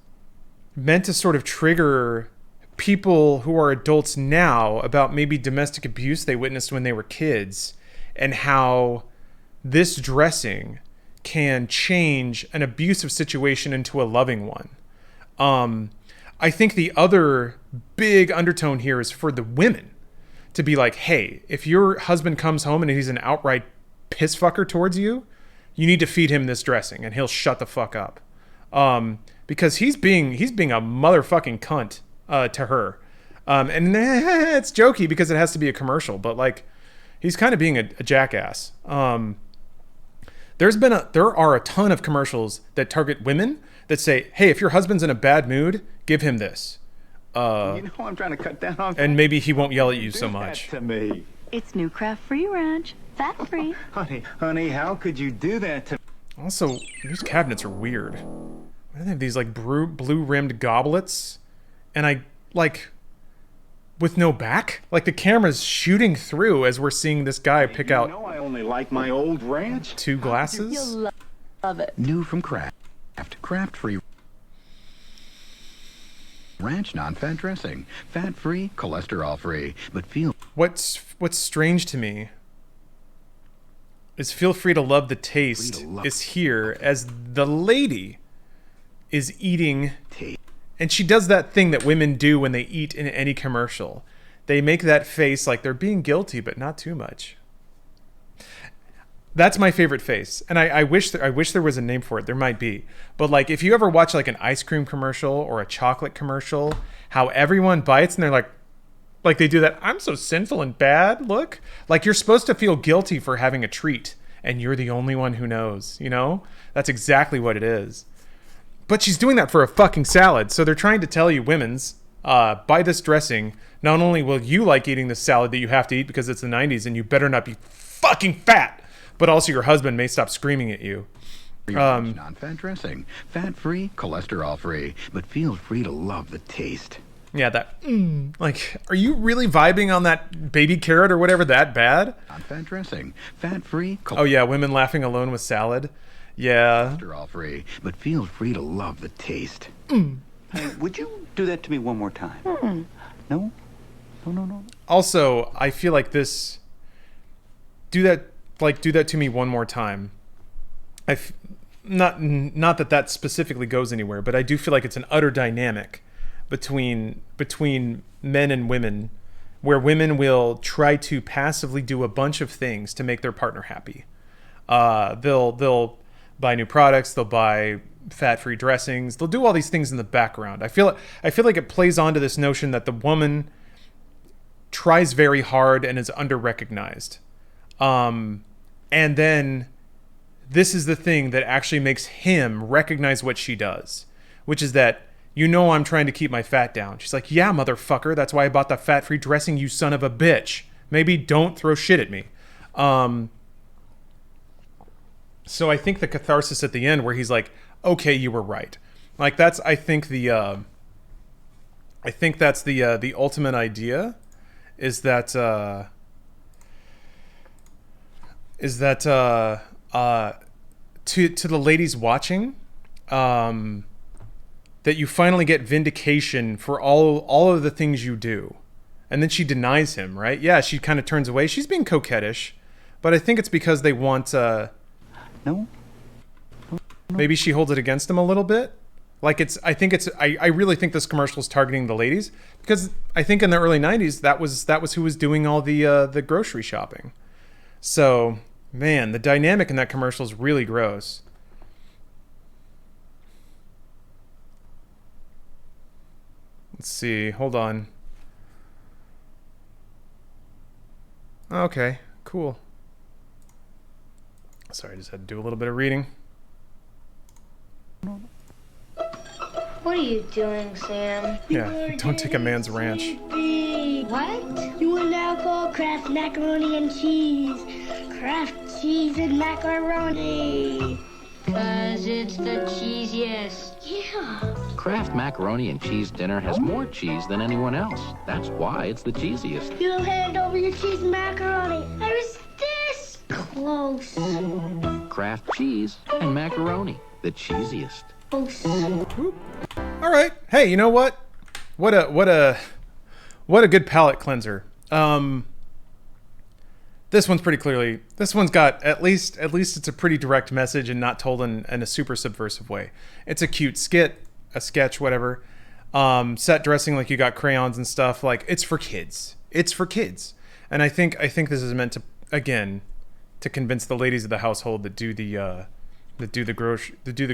meant to sort of trigger people who are adults now about maybe domestic abuse they witnessed when they were kids and how this dressing can change an abusive situation into a loving one. I think the other big undertone here is for the women to be like, hey, if your husband comes home and he's an outright piss fucker towards you, you need to feed him this dressing and he'll shut the fuck up. Because he's being a motherfucking cunt to her. And it's jokey because it has to be a commercial, but like he's kind of being a jackass. There are a ton of commercials that target women that say, hey, if your husband's in a bad mood, give him this. I'm trying to cut down on. And maybe he won't yell at you so much. To me. It's new craft-free ranch. Fat-free. Honey, how could you do that to me? Also, these cabinets are weird. They have these like blue-rimmed goblets. And I like with no back. Like the camera's shooting through as we're seeing this guy pick out. I only like my old ranch. 2 glasses. You'll love it. New from Kraft. Kraft-free ranch non-fat dressing. Fat-free, cholesterol-free, but feel... What's strange to me is feel free to love the taste is here as the lady is eating, and she does that thing that women do when they eat in any commercial. They make that face like they're being guilty, but not too much. That's my favorite face, and I wish there was a name for it. There might be, but like if you ever watch like an ice cream commercial or a chocolate commercial, how everyone bites and they're like they do that I'm so sinful and bad look. Like you're supposed to feel guilty for having a treat, and you're the only one who knows. That's exactly what it is. But she's doing that for a fucking salad, so they're trying to tell you, women's, buy this dressing. Not only will you like eating this salad that you have to eat because it's the 90s and you better not be fucking fat, but also your husband may stop screaming at you. Non-fat dressing. Fat-free, cholesterol-free, but feel free to love the taste. Yeah, that... like, are you really vibing on that baby carrot or whatever that bad? Non-fat dressing. Fat-free... Oh, yeah, women laughing alone with salad. Yeah. Cholesterol-free, but feel free to love the taste. Hey, would you do that to me one more time? No? No. Also, I feel like this... Do that to me one more time. Not that specifically goes anywhere, but I do feel like it's an utter dynamic between men and women, where women will try to passively do a bunch of things to make their partner happy. They'll buy new products, they'll buy fat-free dressings, they'll do all these things in the background. I feel like it plays onto this notion that the woman tries very hard and is under-recognized. And then this is the thing that actually makes him recognize what she does, which is that, I'm trying to keep my fat down. She's like, yeah, motherfucker, that's why I bought the fat-free dressing, you son of a bitch. Maybe don't throw shit at me. So I think the catharsis at the end where he's like, okay, you were right. Like that's, I think that's the ultimate idea is that to the ladies watching, that you finally get vindication for all of the things you do. And then she denies him, right? Yeah, she kind of turns away. She's being coquettish, but I think it's because they want No. Maybe she holds it against him a little bit. Like I really think this commercial is targeting the ladies, because I think in the early 90s that was who was doing all the grocery shopping. So, man, the dynamic in that commercial is really gross. Let's see. Hold on. Okay, cool. Sorry, I just had to do a little bit of reading. What are you doing, Sam? Yeah, don't take a man's ranch. What? You will now call Kraft macaroni and cheese. Kraft cheese and macaroni. 'Cause it's the cheesiest. Yeah. Kraft macaroni and cheese dinner has more cheese than anyone else. That's why it's the cheesiest. You hand over your cheese and macaroni. I was this close. Kraft cheese and macaroni, the cheesiest. All right. Hey, you know what? What a good palate cleanser. This one's pretty clearly. This one's got at least it's a pretty direct message and not told in a super subversive way. It's a cute skit, a sketch, whatever. Set dressing like you got crayons and stuff. Like, it's for kids. It's for kids. And I think this is meant to, again, to convince the ladies of the household that do the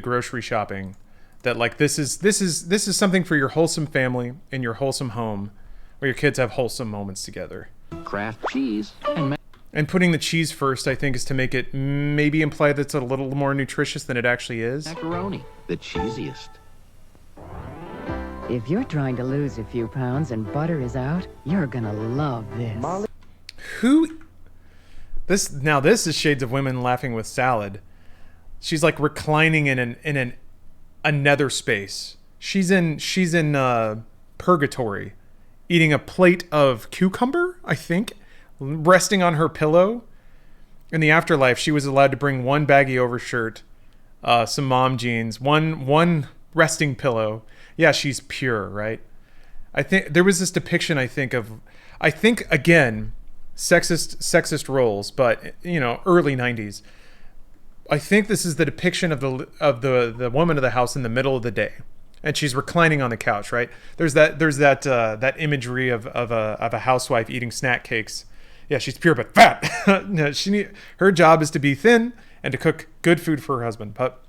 grocery shopping, that like this is something for your wholesome family in your wholesome home, where your kids have wholesome moments together. Kraft cheese and putting the cheese first, I think, is to make it maybe imply that it's a little more nutritious than it actually is. Macaroni, the cheesiest. If you're trying to lose a few pounds and butter is out, you're gonna love this. This is shades of women laughing with salad. She's like reclining in a nether space. She's in purgatory, eating a plate of cucumber, I think, resting on her pillow. In the afterlife, she was allowed to bring one baggy overshirt, some mom jeans, one resting pillow. Yeah, she's pure, right? I think there was this depiction, I think again, sexist roles, but early 90s. I think this is the depiction of the woman of the house in the middle of the day, and she's reclining on the couch. Right? There's that imagery of a housewife eating snack cakes. Yeah, she's pure but fat. Her job is to be thin and to cook good food for her husband. But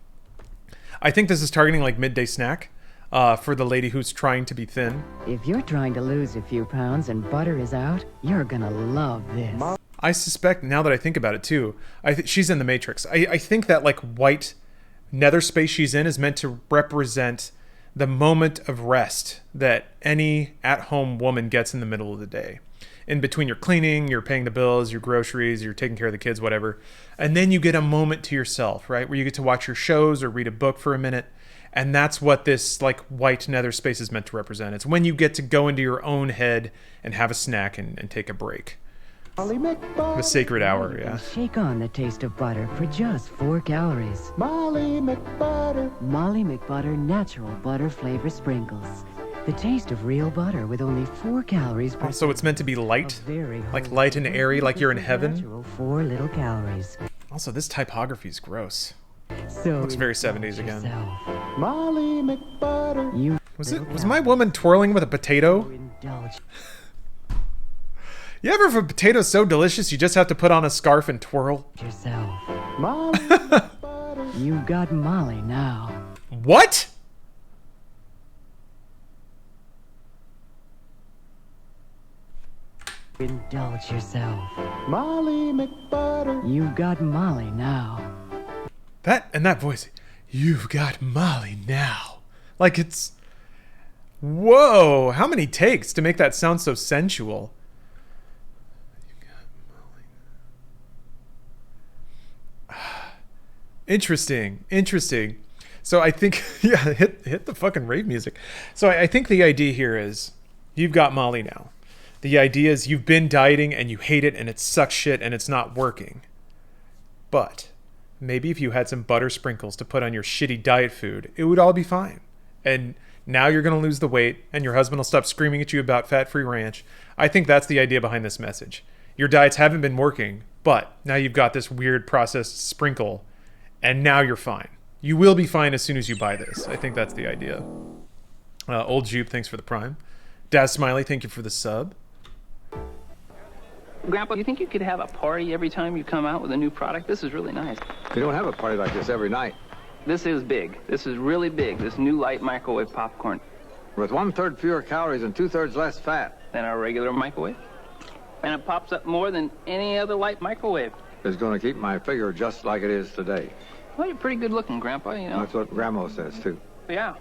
I think this is targeting like midday snack for the lady who's trying to be thin. If you're trying to lose a few pounds and butter is out, you're gonna love this. I suspect, now that I think about it too, she's in the Matrix. I think that like white nether space she's in is meant to represent the moment of rest that any at-home woman gets in the middle of the day. In between your cleaning, you're paying the bills, your groceries, you're taking care of the kids, whatever. And then you get a moment to yourself, right? Where you get to watch your shows or read a book for a minute. And that's what this like white nether space is meant to represent. It's when you get to go into your own head and have a snack and take a break. The sacred hour, yeah. Shake on the taste of butter for just 4 calories. Molly McButter. Molly McButter natural butter flavor sprinkles. The taste of real butter with only 4 calories per. So it's meant to be light, like light and airy, like you're in heaven. Natural 4 little calories. Also, this typography is gross. So looks very 70s again. Molly McButter. Was my woman twirling with a potato? You ever have a potato so delicious you just have to put on a scarf and twirl? Yourself. Molly You've got Molly now. What? Indulge yourself. Molly McButter. You've got Molly now. That voice. You've got Molly now. Like it's... Whoa, how many takes to make that sound so sensual? Interesting. So I think, yeah, hit the fucking rave music. So I think the idea here is you've got Molly now. The idea is you've been dieting and you hate it and it sucks shit and it's not working. But maybe if you had some butter sprinkles to put on your shitty diet food, it would all be fine. And Now you're going to lose the weight, and your husband will stop screaming at you about fat-free ranch. I think that's the idea behind this message. Your diets haven't been working, but now you've got this weird processed sprinkle, and now you're fine. You will be fine as soon as you buy this. I think that's the idea. Old Jupe, thanks for the prime. Daz Smiley, thank you for the sub. Grandpa, you think you could have a party every time you come out with a new product? This is really nice. You don't have a party like this every night. This is big. This is really big. This new light microwave popcorn. With 1/3 fewer calories and 2/3 less fat. Than our regular microwave. And it pops up more than any other light microwave. It's going to keep my figure just like it is today. Well, you're pretty good looking, Grandpa, you know. That's what Grandma says, too. Yeah.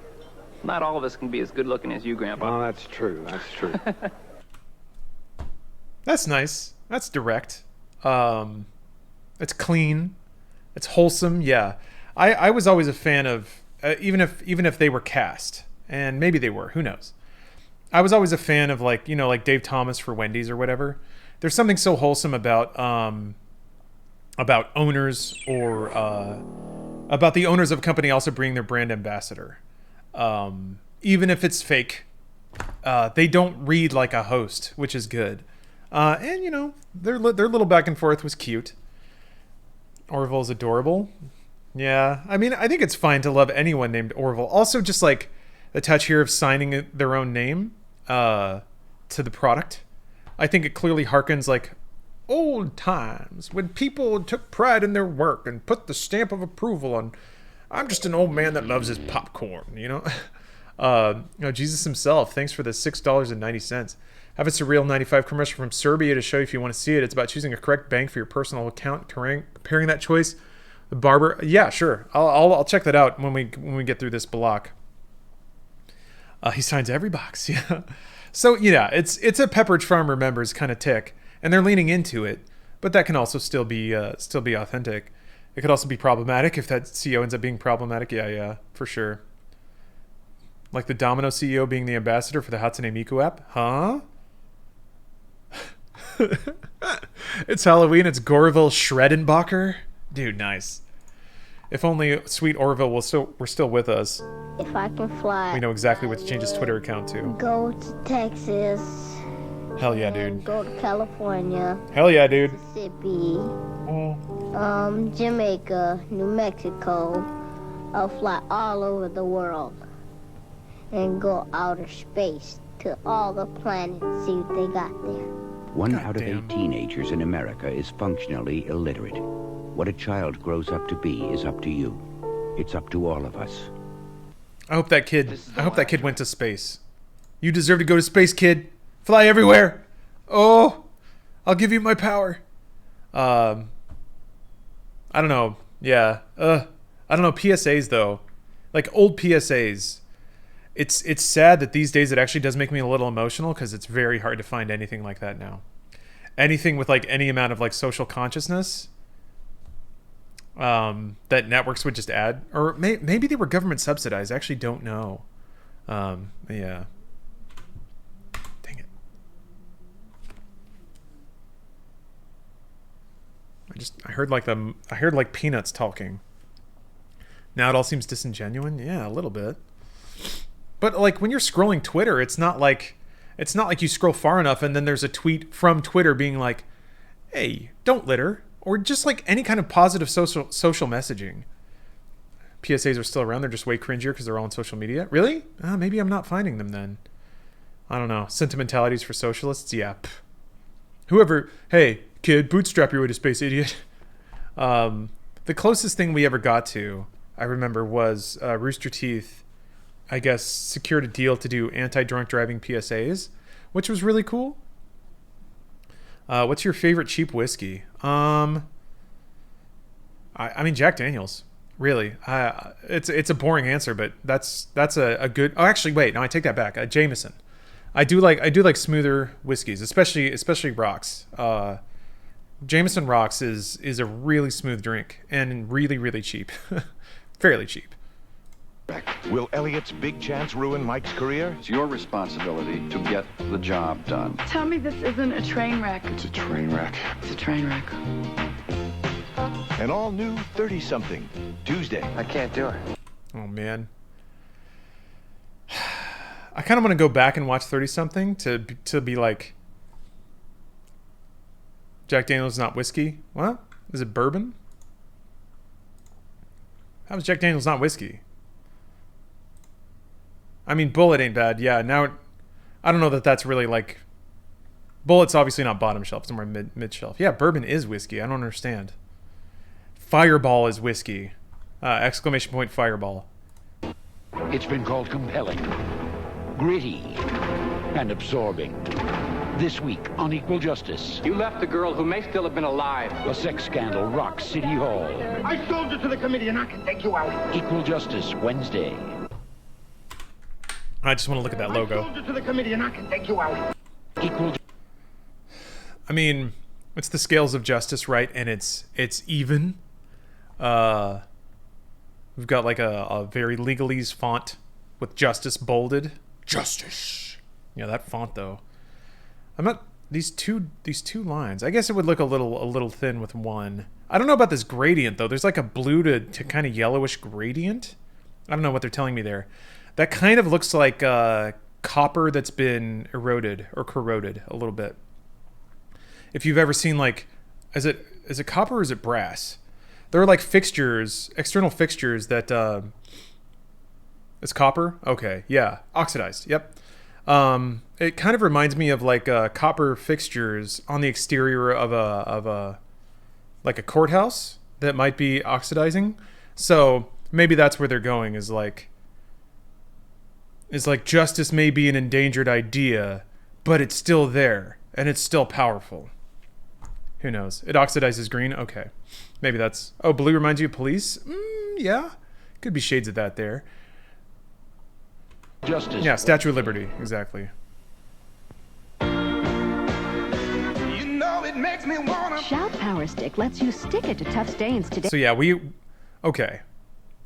Not all of us can be as good looking as you, Grandpa. Well, that's true. That's true. That's nice. That's direct. It's clean. It's wholesome. Yeah. I was always a fan of, even if they were cast, and maybe they were, who knows. I was always a fan of, like, you know, like Dave Thomas for Wendy's or whatever. There's something so wholesome about owners, or about the owners of a company also being their brand ambassador. Even if it's fake, they don't read like a host, which is good. And, you know, their little back and forth was cute. Orville's adorable. Yeah, I mean, I think it's fine to love anyone named Orville. Also, just like the touch here of signing their own name to the product. I think it clearly harkens like old times when people took pride in their work and put the stamp of approval on. I'm just an old man that loves his popcorn, you know? You know, Jesus himself, thanks for the $6.90. Have a Surreal 95 commercial from Serbia to show you if you want to see it. It's about choosing a correct bank for your personal account, comparing that choice. The barber, yeah, sure. I'll check that out when we get through this block. He signs every box, yeah. So yeah, it's a Pepperidge Farm Remembers kind of tick, and they're leaning into it, but that can also still be authentic. It could also be problematic if that CEO ends up being problematic. Yeah, for sure. Like the Domino CEO being the ambassador for the Hatsune Miku app, huh? It's Halloween. It's Gorville Schredenbacher. Dude, nice. If only sweet Orville were still with us. If I can fly, we know exactly what to change his Twitter account to. Go to Texas. Hell yeah, dude. Go to California. Hell yeah, dude. Mississippi. Jamaica, New Mexico. I'll fly all over the world and go outer space to all the planets, see what they got there. 1 out of 8 teenagers in America is functionally illiterate. What a child grows up to be is up to you. It's up to all of us. I hope that kid went to space. You deserve to go to space, kid. Fly everywhere. Oh, I'll give you my power. I don't know. Yeah. I don't know. PSAs though, like old PSAs. It's sad that these days it actually does make me a little emotional because it's very hard to find anything like that now. Anything with like any amount of like social consciousness that networks would just add, or maybe they were government subsidized. I actually don't know. Yeah. Dang it. I heard like Peanuts talking. Now it all seems disingenuous. Yeah, a little bit. But like when you're scrolling Twitter, it's not like you scroll far enough and then there's a tweet from Twitter being like, "Hey, don't litter," or just like any kind of positive social messaging. PSAs are still around. They're just way cringier because they're all on social media. Really? Maybe I'm not finding them then. I don't know. Sentimentalities for socialists? Yeah. Whoever. Hey, kid, bootstrap your way to space, idiot. The closest thing we ever got to, I remember, was Rooster Teeth, I guess, secured a deal to do anti-drunk driving PSAs, which was really cool. What's your favorite cheap whiskey? I mean, Jack Daniels. Really, it's a boring answer, but that's a good. Oh, actually, wait, no, I take that back. Jameson. I do like smoother whiskeys, especially rocks. Jameson Rocks is a really smooth drink and really, really cheap, fairly cheap. Will Elliot's big chance ruin Mike's career? It's your responsibility to get the job done. Tell me this isn't a train wreck. It's a train wreck. It's a train wreck. An all-new 30-something, Tuesday. I can't do it. Oh, man. I kind of want to go back and watch 30-something to be like, Jack Daniels not whiskey? What? Is it bourbon? How is Jack Daniels not whiskey? I mean, Bullet ain't bad. Yeah, now I don't know that that's really like... Bullet's obviously not bottom shelf, somewhere mid shelf. Yeah, bourbon is whiskey. I don't understand. Fireball is whiskey. Exclamation point Fireball. It's been called compelling, gritty, and absorbing. This week on Equal Justice. You left a girl who may still have been alive. A sex scandal rocks City Hall. I sold you to the committee and I can take you out. Equal Justice, Wednesday. I just want to look at that logo. I sold you to the committee and I can take you out. Equal. I mean, it's the scales of justice, right? And it's even. We've got like a very legalese font with justice bolded. Justice. Yeah, that font though. I'm not these two lines. I guess it would look a little thin with one. I don't know about this gradient though. There's like a blue to kind of yellowish gradient. I don't know what they're telling me there. That kind of looks like copper that's been eroded or corroded a little bit. If you've ever seen like, is it copper or is it brass? There are like fixtures, external fixtures that it's copper. Okay, yeah, oxidized. Yep. It kind of reminds me of like copper fixtures on the exterior of a like a courthouse that might be oxidizing. So maybe that's where they're going. Is like justice may be an endangered idea, but it's still there and it's still powerful. Who knows? It oxidizes green. Okay. Maybe that's... Oh, blue reminds you of police? Yeah. Could be shades of that there. Justice. Yeah, Statue of Liberty. Exactly. You know it makes me wanna... Shout Power Stick lets you stick it to tough stains today. So yeah, okay.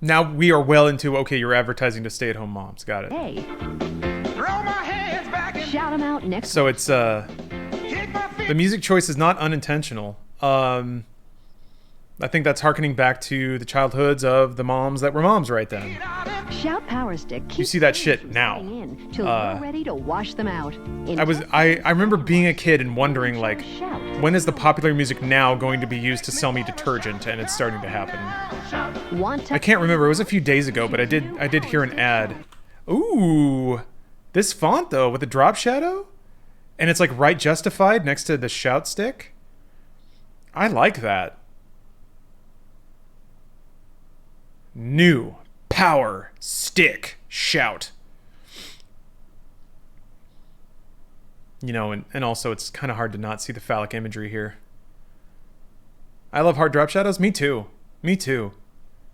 Now we are well into, okay, you're advertising to stay-at-home moms. Got it. Hey. Throw my hands back and... Shout them out next... So it's, the music choice is not unintentional. I think that's harkening back to the childhoods of the moms that were moms right then. Shout Power Stick. You see that shit now. Till you're ready to wash them out. I remember being a kid and wondering like, when is the popular music now going to be used to sell me detergent? And it's starting to happen. I can't remember. It was a few days ago, but I did hear an ad. Ooh, this font though with the drop shadow, and it's like right justified next to the shout stick. I like that. New Power Stick Shout. You know, and also it's kind of hard to not see the phallic imagery here. I love hard drop shadows. Me too. Me too.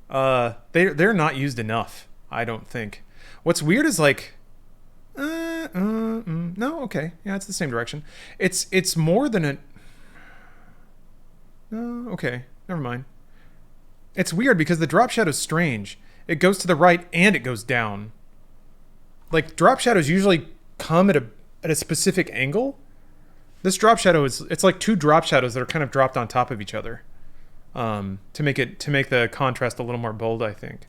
They're not used enough, I don't think. What's weird is like, no, okay, yeah, it's the same direction. It's more than a. No, okay, never mind. It's weird because the drop shadow's strange. It goes to the right and it goes down. Like drop shadows usually come at a specific angle. This drop shadow it's like two drop shadows that are kind of dropped on top of each other. To make the contrast a little more bold, I think.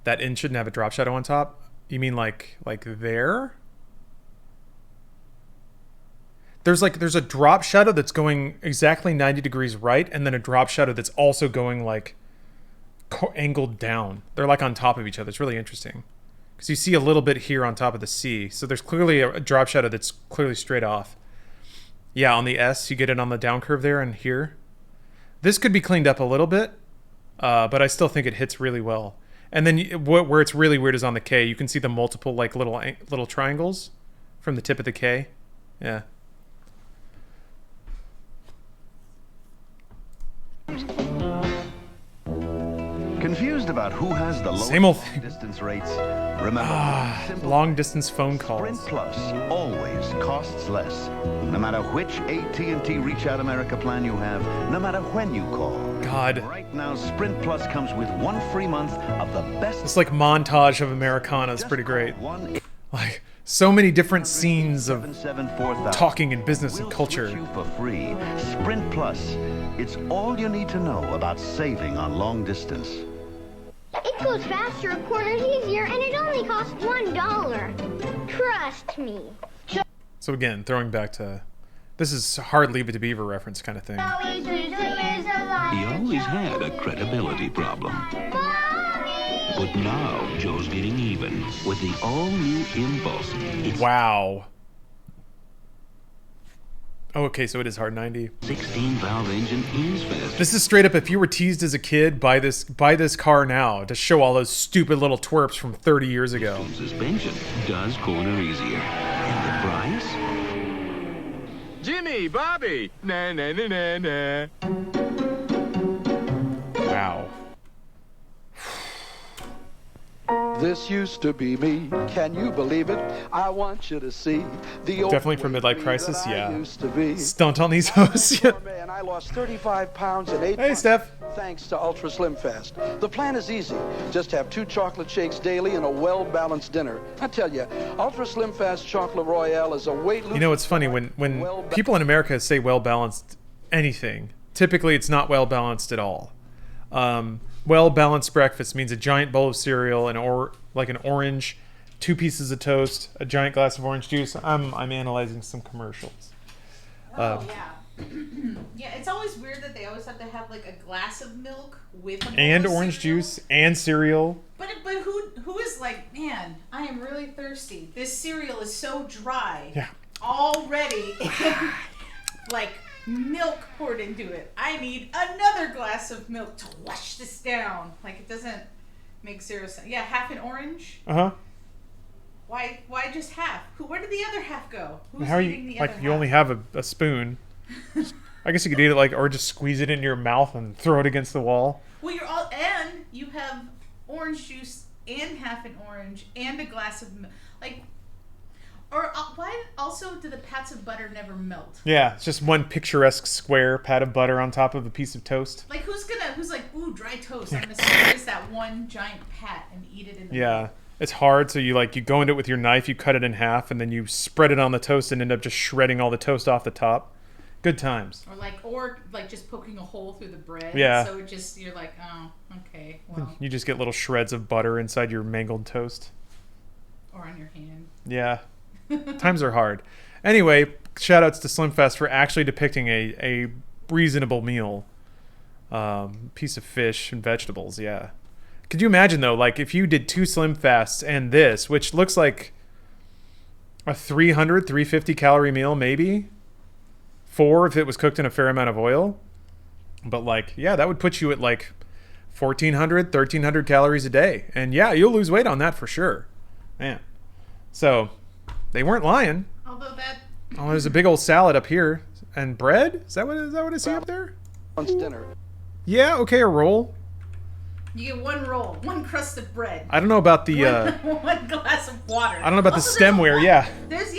That inn shouldn't have a drop shadow on top. You mean like there? There's a drop shadow that's going exactly 90 degrees right, and then a drop shadow that's also going like angled down. They're like on top of each other. It's really interesting because you see a little bit here on top of the C. So there's clearly a drop shadow that's clearly straight off. Yeah, on the S, you get it on the down curve there and here. This could be cleaned up a little bit, but I still think it hits really well. And then where it's really weird is on the K. You can see the multiple like little triangles from the tip of the K. Yeah. Confused about who has the lowest Same old distance rates? Remember, long distance phone calls. Sprint Plus always costs less. No matter which AT&T Reach Out America plan you have, no matter when you call. God. Right now, Sprint Plus comes with 1 free month of the best. It's like montage of Americana is pretty great. Like so many different scenes of talking in business and culture. You for free. Sprint Plus. It's all you need to know about saving on long distance. It goes faster, a quarter easier, and it only costs $1. Trust me. So again, throwing back to, this is hard Leave It to Beaver reference kind of thing. He always had a credibility problem. But now Joe's getting even with the all-new Impulse. Wow. Oh, okay, so it is hard 90. 16-valve engine is fast. This is straight up, if you were teased as a kid, buy this car now to show all those stupid little twerps from 30 years ago. Suspension does corner easier. And the price? Jimmy, Bobby, na na na na na. Wow. This used to be me. Can you believe it? I want you to see the old Definitely for midlife crisis, yeah. used to be. Stunt on these hosts. Yeah. And I lost 35 pounds in 8 Hey, months. Steph. Thanks to Ultra Slim Fast. The plan is easy. Just have 2 chocolate shakes daily and a well-balanced dinner. I tell you, Ultra Slim Fast Chocolate Royale is a weight loss. You know, it's funny, when people in America say well-balanced anything, typically it's not well-balanced at all. Well-balanced breakfast means a giant bowl of cereal, like an orange, 2 pieces of toast, a giant glass of orange juice. I'm analyzing some commercials. Yeah. Yeah, it's always weird that they always have to have like a glass of milk with a bowl And of orange cereal. juice and cereal. But who is like, man, I am really thirsty. This cereal is so dry. Yeah. Already. Like milk poured into it. I need another glass of milk to wash this down. Like it doesn't make zero sense. Yeah, half an orange. Uh-huh. Why just half? Where did the other half go? Who's How are eating you, the like, other you half? only have a spoon. I guess you could eat it like, or just squeeze it into your mouth and throw it against the wall. Well, and you have orange juice and half an orange and a glass of milk. Like, or why also do the pats of butter never melt? Yeah, it's just one picturesque square pat of butter on top of a piece of toast. Like, who's like, ooh, dry toast. I'm gonna squeeze that one giant pat and eat it in the Yeah. middle. It's hard, so you go into it with your knife, you cut it in half, and then you spread it on the toast and end up just shredding all the toast off the top. Good times. Or just poking a hole through the bread. Yeah. So you're like, oh, okay, well. You just get little shreds of butter inside your mangled toast. Or on your hand. Yeah. Times are hard. Anyway, shout outs to SlimFast for actually depicting a reasonable meal. Piece of fish and vegetables, yeah. Could you imagine, though, like, if you did 2 Slim Fasts and this, which looks like a 350 calorie meal, maybe? 4 if it was cooked in a fair amount of oil. But, like, yeah, that would put you at, like, 1,400, 1,300 calories a day. And, yeah, you'll lose weight on that for sure. Man. So, they weren't lying. Although that... Oh, there's a big old salad up here. And bread? Is that what I see up there? Dinner. Yeah, okay, a roll. You get one roll, one crust of bread. I don't know about the one glass of water. I don't know about the stemware, yeah. There's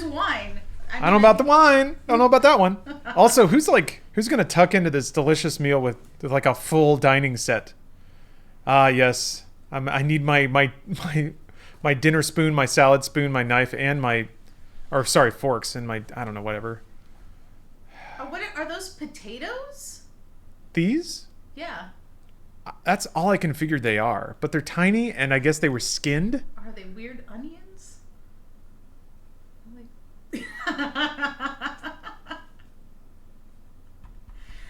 wine. I don't know about the wine. Don't know about that one. Also, who's gonna tuck into this delicious meal with like a full dining set? Yes. I need my dinner spoon, my salad spoon, my knife, and forks and my, I don't know, whatever. What are those potatoes? These? Yeah. That's all I can figure they are. But they're tiny, and I guess they were skinned. Are they weird onions?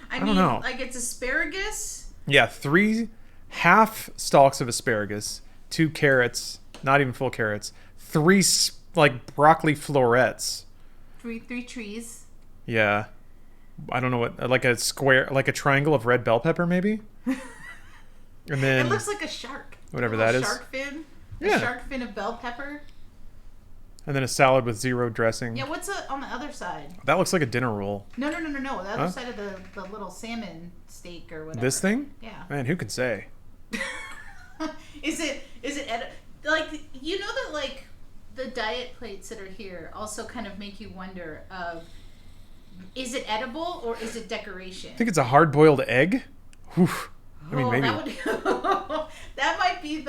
I don't know. Like it's asparagus. Yeah, 3 half stalks of asparagus, 2 carrots, not even full carrots, 3 like broccoli florets. 3 trees. Yeah. I don't know what, like a square, like a triangle of red bell pepper, maybe? And then it looks like a shark. Whatever that is. Shark fin. Yeah. A shark fin of bell pepper. And then a salad with 0 dressing. Yeah, what's on the other side? That looks like a dinner roll. No. The other side of the little salmon steak or whatever. This thing? Yeah. Man, who can say? Is it like, you know that like the diet plates that are here also kind of make you wonder of, is it edible or is it decoration? I think it's a hard-boiled egg. Whew. I mean, maybe. That might be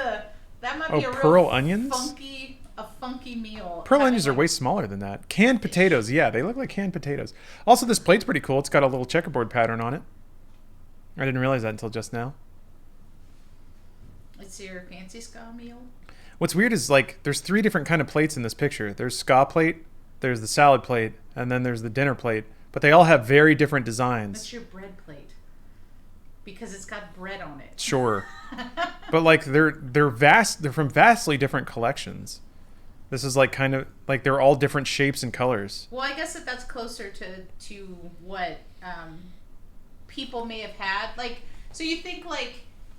a pearl real onions? funky meal. Pearl onions are way smaller than that. Canned potatoes, yeah, they look like canned potatoes. Also, this plate's pretty cool. It's got a little checkerboard pattern on it. I didn't realize that until just now. It's your fancy ska meal. What's weird is like there's 3 different kind of plates in this picture. There's ska plate, there's the salad plate, and then there's the dinner plate. But they all have very different designs. That's your bread plate. Because it's got bread on it. Sure. But like they're from vastly different collections. This is like kind of like they're all different shapes and colors. Well, I guess that's closer to what people may have had. Like, so you think like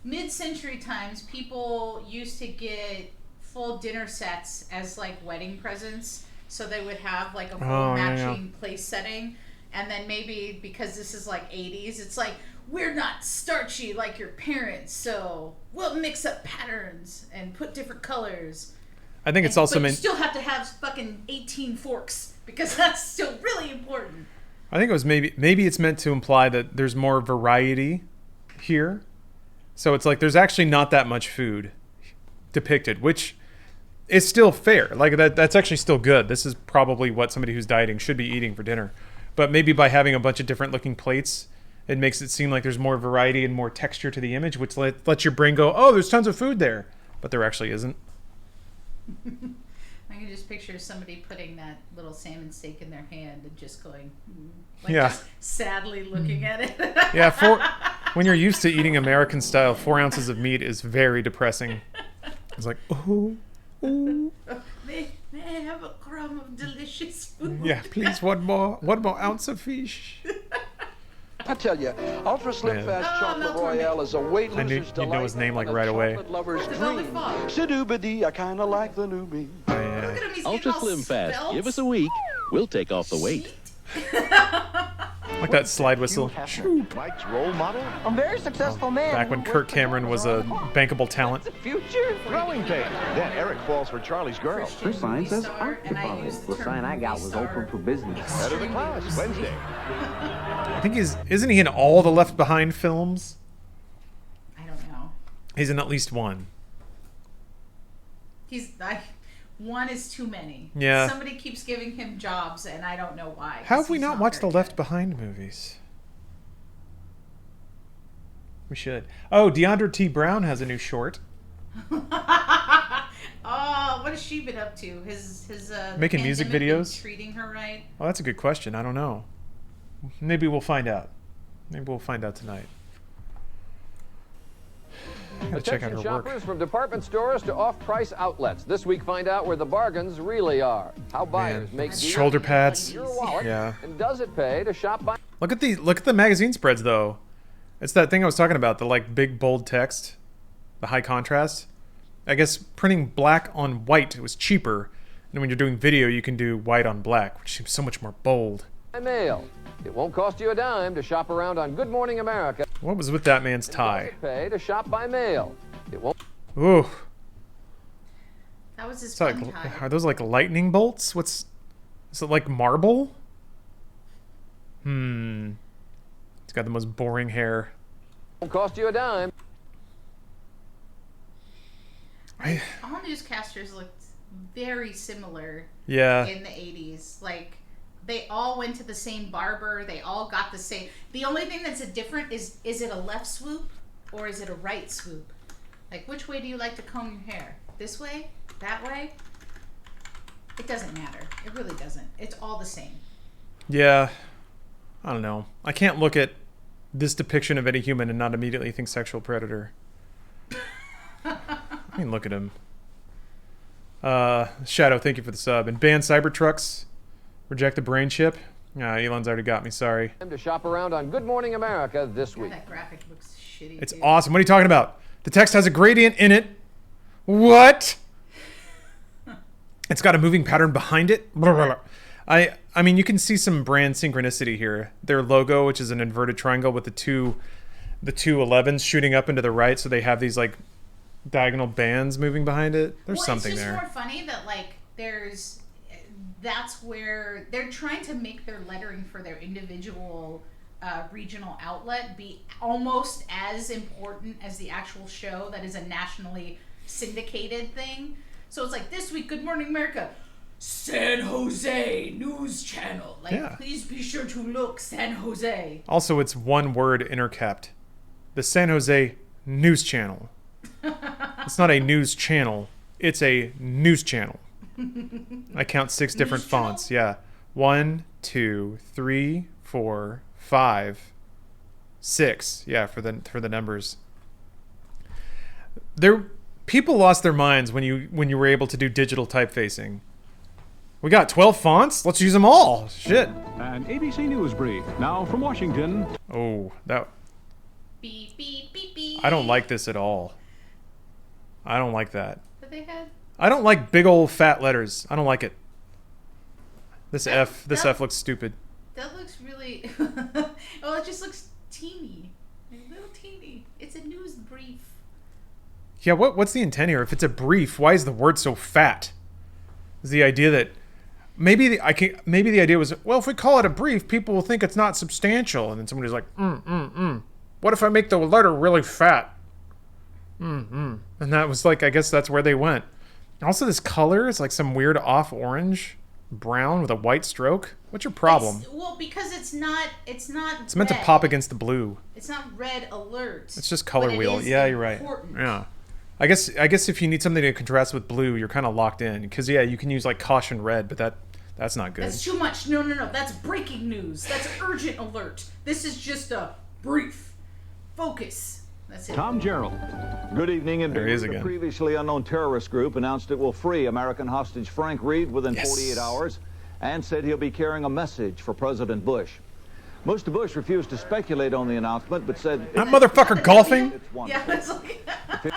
mid-century times, people used to get full dinner sets as like wedding presents, so they would have like a full matching place setting. And then maybe because this is like 80s, it's like, we're not starchy like your parents, so we'll mix up patterns and put different colors. I think it's also but meant. You still have to have fucking 18 forks because that's still really important. I think it was maybe it's meant to imply that there's more variety here. So it's like there's actually not that much food depicted, which is still fair. Like that's actually still good. This is probably what somebody who's dieting should be eating for dinner. But maybe by having a bunch of different looking plates, it makes it seem like there's more variety and more texture to the image, which lets your brain go, oh, there's tons of food there. But there actually isn't. I can just picture somebody putting that little salmon steak in their hand and just going, just sadly looking at it. Yeah, when you're used to eating American style, 4 ounces of meat is very depressing. It's like, oh. May I have a crumb of delicious food? Yeah, please, one more ounce of fish. I tell you, Ultra Slim Fast Chocolate Royale is a weight loser's delight. You know his name like right away. Lover's dream. Sidoobity, I kind of like the new me. Ultra Slim Fast. Give us a week. We'll take off the weight. Like that slide whistle. Mike's role model? A very successful man. Back when Kirk Cameron was a bankable talent. Future Throwing pain. Then Eric falls for Charlie's girl. Her sign says art to follow. The sign I got was open for business. Head of the class, Wednesday. I think isn't he in all the Left Behind films? I don't know. He's in at least one. One is too many. Yeah. Somebody keeps giving him jobs, and I don't know why. How have we not watched the Left Behind movies? We should. Oh, Deandra T. Brown has a new short. Oh, what has she been up to? His making music videos. Treating her right? Oh, that's a good question. I don't know. Maybe we'll find out. Maybe we'll find out tonight. Check out her shoppers, work. from department stores to off-price outlets. This week, find out where the bargains really are. How buyers make deals shoulder pads. your wallet. Yeah. And does it pay to shop by? Look at the magazine spreads though. It's that thing I was talking about, the like big bold text, the high contrast. I guess printing black on white was cheaper, and when you're doing video, you can do white on black, which seems so much more bold. By mail. It won't cost you a dime to shop around on Good Morning America. What was with that man's tie? Pay to shop by mail. It won't. Ooh. That was his It's fun like, tie. are those like lightning bolts? Is it like marble? It's got the most boring hair. Won't cost you a dime. All newscasters looked very similar. Yeah. In the 80s, like they all went to the same barber. They all got the same. The only thing that's different is it a left swoop or is it a right swoop? Like, which way do you like to comb your hair? This way? That way? It doesn't matter. It really doesn't. It's all the same. Yeah. I don't know. I can't look at this depiction of any human and not immediately think sexual predator. I mean, look at him. Shadow, thank you for the sub. And ban Cybertrucks. Reject the brain chip. Elon's already got me, sorry. To shop around on Good Morning America this week. That graphic looks shitty. It's awesome. What are you talking about? The text has a gradient in it. What? It's got a moving pattern behind it. I mean, you can see some brand synchronicity here. Their logo, which is an inverted triangle with the two 11s shooting up into the right, so they have these like diagonal bands moving behind it. There's something there. It's just more funny that like that's where they're trying to make their lettering for their individual regional outlet be almost as important as the actual show that is a nationally syndicated thing. So it's like, this week, Good Morning America, San Jose News Channel. Like, Yeah. Please be sure to look, San Jose. Also, it's one word intercapped. The San Jose News Channel. It's not a news channel. It's a news channel. I count 6 different fonts. Yeah. 1, 2, 3, 4, 5, 6. Yeah, for the numbers. People lost their minds when you were able to do digital typefacing. We got 12 fonts? Let's use them all. Shit. An ABC News brief. Now from Washington. Oh, that... Beep, beep, beep, beep. I don't like this at all. I don't like that. But they had... I don't like big old fat letters. I don't like it. This F looks stupid. That looks really... well, it just looks teeny. A little teeny. It's a news brief. Yeah, what's the intent here? If it's a brief, why is the word so fat? Is the idea that... Maybe the idea was, well, if we call it a brief, people will think it's not substantial. And then somebody's like, what if I make the letter really fat? And that was like, I guess that's where they went. Also, this color is like some weird off-orange brown with a white stroke. What's your problem? Well, because it's not It's red. meant to pop against the blue. It's not red alert. It's just color but wheel. It is Yeah, you're right. important. Yeah. I guess if you need something to contrast with blue, you're kind of locked in. Because, yeah, you can use, like, caution red, but that's not good. That's too much. No. That's breaking news. That's urgent alert. This is just a brief. Focus. That's it. Tom Gerald. Good evening. And there he is the again. previously unknown terrorist group announced it will free American hostage Frank Reed within Yes. 48 hours and said he'll be carrying a message for President Bush. Mr. Bush refused to speculate on the announcement, but said... That motherfucker golfing? Yeah, it's like...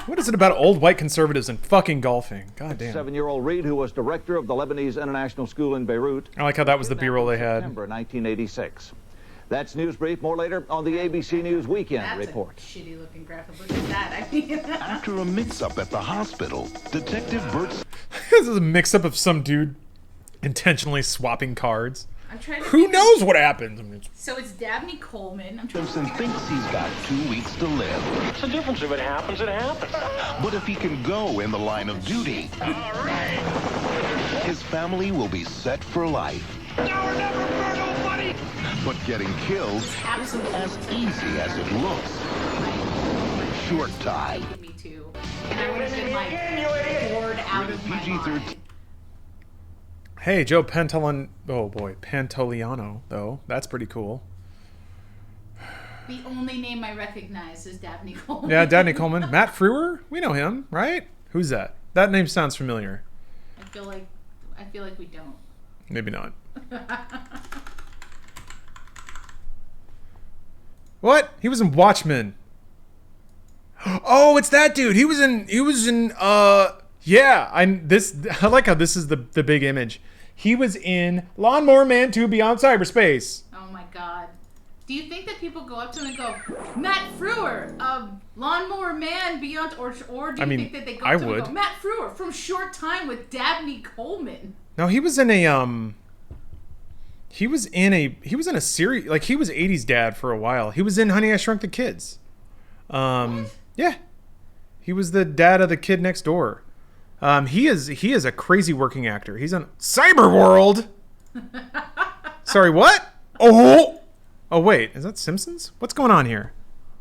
What is it about old white conservatives and fucking golfing? God damn. 7-year-old Reed, who was director of the Lebanese International School in Beirut... I like how that was the B-roll they had. September 1986. That's News Brief. More later on the ABC News Weekend Report. Shitty looking graphic. Look at that. I mean... After a mix-up at the hospital, Detective Bert... This is a mix-up of some dude intentionally swapping cards. I'm trying to Who knows what happened? I mean, So it's Dabney Coleman. I'm Simpson thinks he's got 2 weeks to live. What's the difference? If it happens, it happens. But if he can go in the line of duty, All right. his family will be set for life. Now never burn nobody. But getting killed isn't as easy as it looks. Short time. Me too. And I would have been like bored out of my mind. hey, Joe Pantoliano, though. That's pretty cool. The only name I recognize is Dabney Coleman. Yeah, Dabney Coleman. Matt Frewer? We know him, right? Who's that? That name sounds familiar. I feel like we don't. Maybe not. What? He was in Watchmen. Oh, it's that dude. He was in yeah, I like how this is the big image. He was in Lawnmower Man 2 Beyond Cyberspace. Oh my god. Do you think that people go up to him and go, Matt Frewer of Lawnmower Man Beyond, or do you think that they go up to him and go, Matt Frewer from Short Time with Dabney Coleman? No, he was in a series, like he was 80s dad for a while. He was in Honey, I Shrunk the Kids. Yeah. He was the dad of the kid next door. He is a crazy working actor. He's on Cyberworld. Sorry, what? Oh wait, is that Simpsons? What's going on here?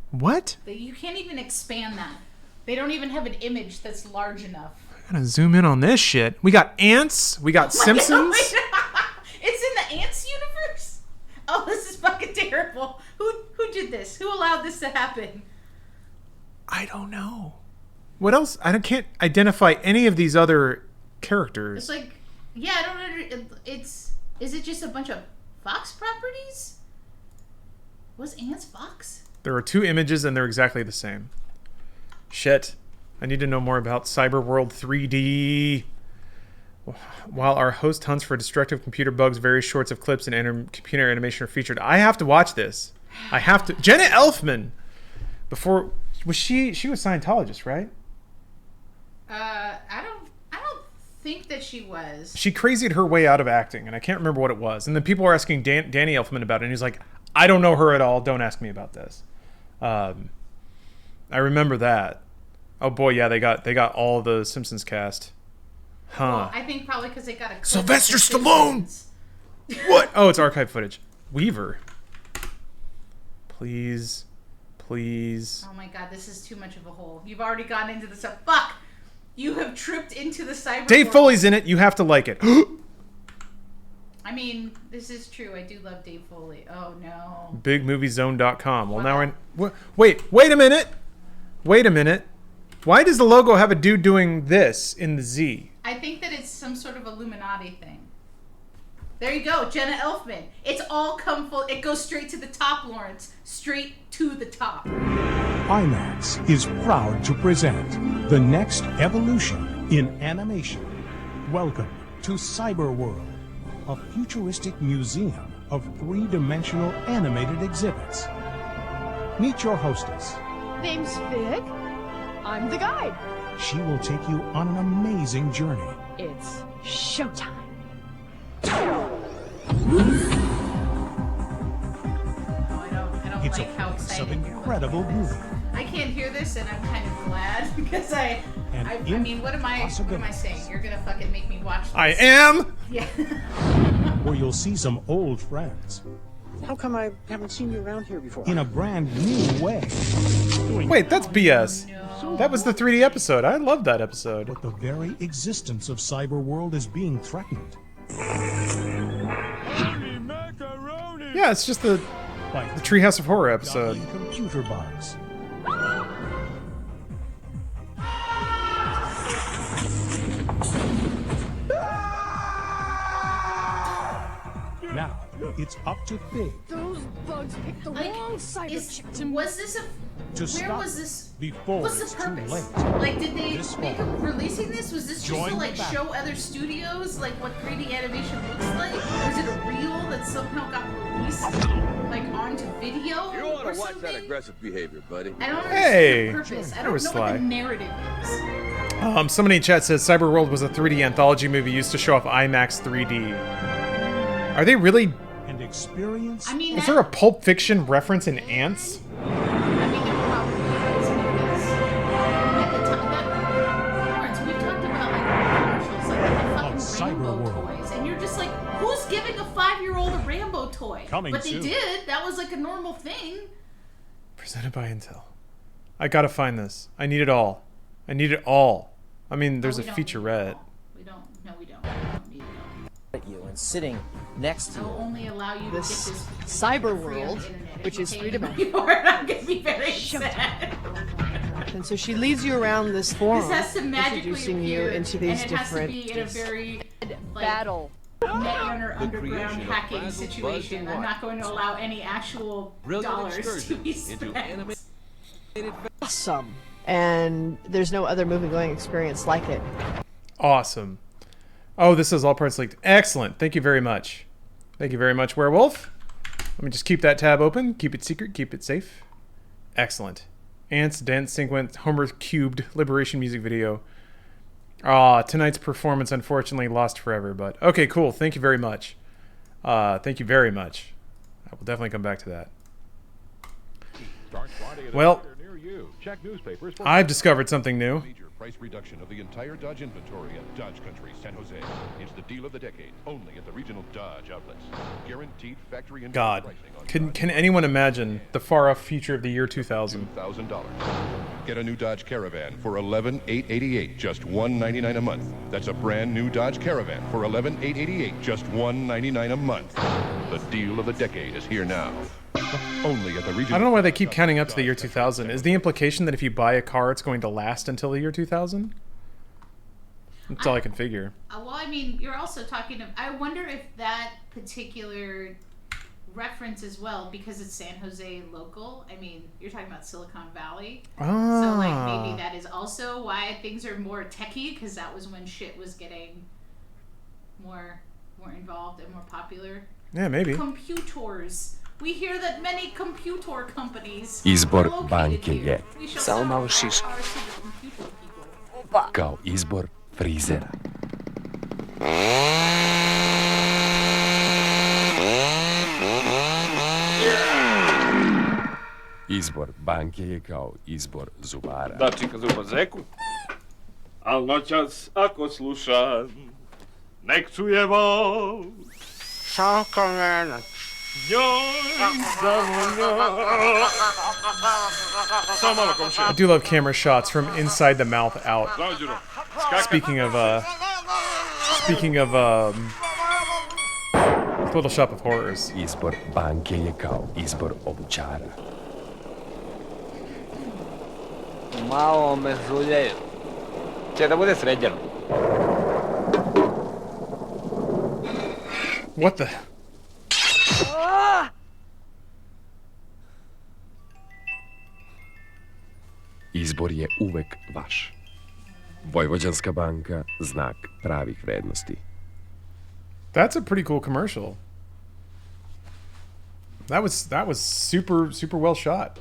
What? You can't even expand that. They don't even have an image that's large enough. I gotta zoom in on this shit. We got ants. We got Simpsons. It's in the Ants universe? Oh, this is fucking terrible. Who did this? Who allowed this to happen? I don't know. What else? Can't identify any of these other characters. It's like, yeah, I don't know. Is it just a bunch of Fox properties? Was Ants Fox? There are two images and they're exactly the same. Shit. I need to know more about Cyberworld 3D. While our host hunts for destructive computer bugs, various shorts of clips and computer animation are featured. I have to watch this. I have to. Jenna Elfman. Before she was Scientologist, right? I don't think that she was. She crazied her way out of acting, and I can't remember what it was. And then people were asking Danny Elfman about it, and he's like, I don't know her at all. Don't ask me about this. I remember that. Oh boy, yeah, they got all the Simpsons cast. Huh. Well, I think probably because they got a Sylvester Stallone. What? Oh, it's archive footage. Please Please. Oh my god, this is too much of a hole. You've already gone into the stuff. Fuck! You have tripped into the cyber Dave world. Foley's in it. You have to like it. I mean, this is true. I do love Dave Foley. Oh no. BigMovieZone.com. Well, now wait a minute. Wait a minute. Why does the logo have a dude doing this in the Z? I think that it's some sort of Illuminati thing. There you go, Jenna Elfman. It's all come full. It goes straight to the top, Lawrence. Straight to the top. IMAX is proud to present the next evolution in animation. Welcome to Cyberworld, a futuristic museum of three-dimensional animated exhibits. Meet your hostess. Name's Fig. I'm the guide. She will take you on an amazing journey. It's showtime. It's like a how piece of excited incredible beauty. I can't hear this, and I'm kind of glad because I mean, what am I saying? You're gonna fucking make me watch this. I am. Yeah. Where you'll see some old friends. How come I haven't seen you around here before? In a brand new way. Wait, that's BS. No. That was the 3D episode. I love that episode. But the very existence of Cyberworld is being threatened. Yeah, it's just the Treehouse of Horror episode. Computer bugs. Now, it's up to Fig. Those bugs picked the wrong cyber chip to Was this a... Where was this... Before What's it's the purpose? too late. Like, did they This make fall. them releasing this? Was this just Join to, the like, battle. show other studios, like, what 3D animation looks like? Was it a reel that somehow got released, like, onto video You or ought to watch something? that aggressive behavior, buddy. I don't Hey, understand the purpose. I that don't was know sly. what the narrative is. Somebody in chat says Cyberworld was a 3D anthology movie used to show off IMAX 3D. Are they really? And experience. I mean, Is there a Pulp Fiction reference in Ants? I mean, there probably is because at the time that Lawrence, we've talked about like commercials, like the fucking Rambo toys, and you're just like, who's giving a 5-year-old a Rambo toy? Coming but they soon. did. That was like a normal thing. Presented by Intel. I gotta find this. I need it all. I need it all. I mean, there's a we don't featurette. We don't. No, we don't. We don't need it all. At you and sitting next to I'll you. only allow you This to get this cyber free on world, the internet. which If is you pay three-dimensional. more, I'm gonna be very sad. And so she leads you around this forum, This has to magically introducing you appear, into these and it has to different be in a very like, battle. Netrunner The underground creation of hacking frazzled, situation. buzzed, and I'm what? not going to allow any actual Brilliant dollars to excursion be into spent. animated Awesome. And there's no other movie-going experience like it. Awesome. Oh, this is all parts leaked. Excellent. Thank you very much. Thank you very much, Werewolf. Let me just keep that tab open. Keep it secret. Keep it safe. Excellent. Ants, Dance, Sequence, Homer Cubed, Liberation music video. Tonight's performance unfortunately lost forever, but okay, cool. Thank you very much. Thank you very much. I will definitely come back to that. Well, Check newspapers for I've discovered something new. major price reduction of the entire Dodge inventory at Dodge Country, San Jose. It's the deal of the decade, only at the regional Dodge outlets. Guaranteed factory and God, pricing on can anyone imagine the far-off future of the year 2000? $2,000. Get a new Dodge Caravan for $11,888, just $199 a month. That's a brand new Dodge Caravan for $11,888, just $199 a month. The deal of the decade is here now. Only at the regional. I don't know why they keep counting up to the year 2000. Is the implication that if you buy a car, it's going to last until the year 2000? That's all I can figure. Well, I mean, you're also talking of. I wonder if that particular reference as well, because it's San Jose local. I mean, you're talking about Silicon Valley. So, like, maybe that is also why things are more techie, because that was when shit was getting more involved and more popular. Yeah, maybe. Computers. We hear that many computer companies Izbor are located banke here. je We shall samo sell malo our šiš cars to the computer people. kao izbor frizera. Izbor banke je kao izbor zubara. Da čika zuba zeku, al noćas ako slušam, nek čuje vol. Šalka mene, I do love camera shots from inside the mouth out. Speaking of Little Shop of Horrors. Izbor banke je kao izbor obućara. Malo me žuljaju. Će da bude sređeno. What the? Izbor je uvek vaš. Vojvođanska banka, znak pravih vrednosti. That's a pretty cool commercial. That was super well shot.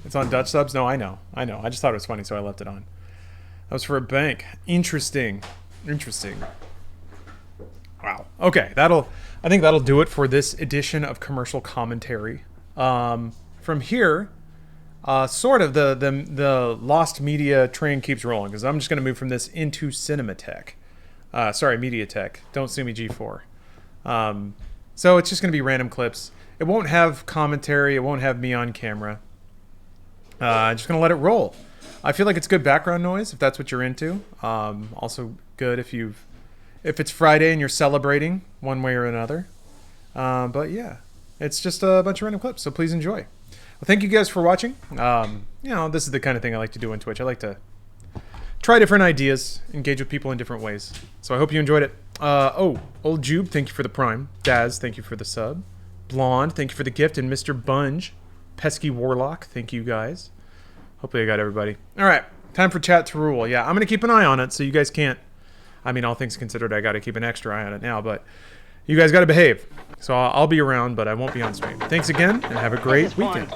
It's on Dutch subs. No, I know. I just thought it was funny, so I left it on. That was for a bank. Interesting. Wow. Okay, I think that'll do it for this edition of commercial commentary. From here, sort of the lost media train keeps rolling, because I'm just going to move from this into Cinematech. MediaTek. Don't sue me, G4. So it's just going to be random clips. It won't have commentary. It won't have me on camera. I'm just going to let it roll. I feel like it's good background noise if that's what you're into. Also good if it's Friday and you're celebrating one way or another. But yeah, it's just a bunch of random clips. So please enjoy. Well, thank you guys for watching. This is the kind of thing I like to do on Twitch. I like to try different ideas, engage with people in different ways. So I hope you enjoyed it. Old Jube, thank you for the prime. Daz, thank you for the sub. Blonde, thank you for the gift. And Mr. Bunge, Pesky Warlock, thank you guys. Hopefully I got everybody. All right, time for chat to rule. Yeah, I'm going to keep an eye on it so you guys can't... I mean, all things considered, I got to keep an extra eye on it now, but you guys got to behave. So I'll be around, but I won't be on stream. Thanks again, and have a great weekend.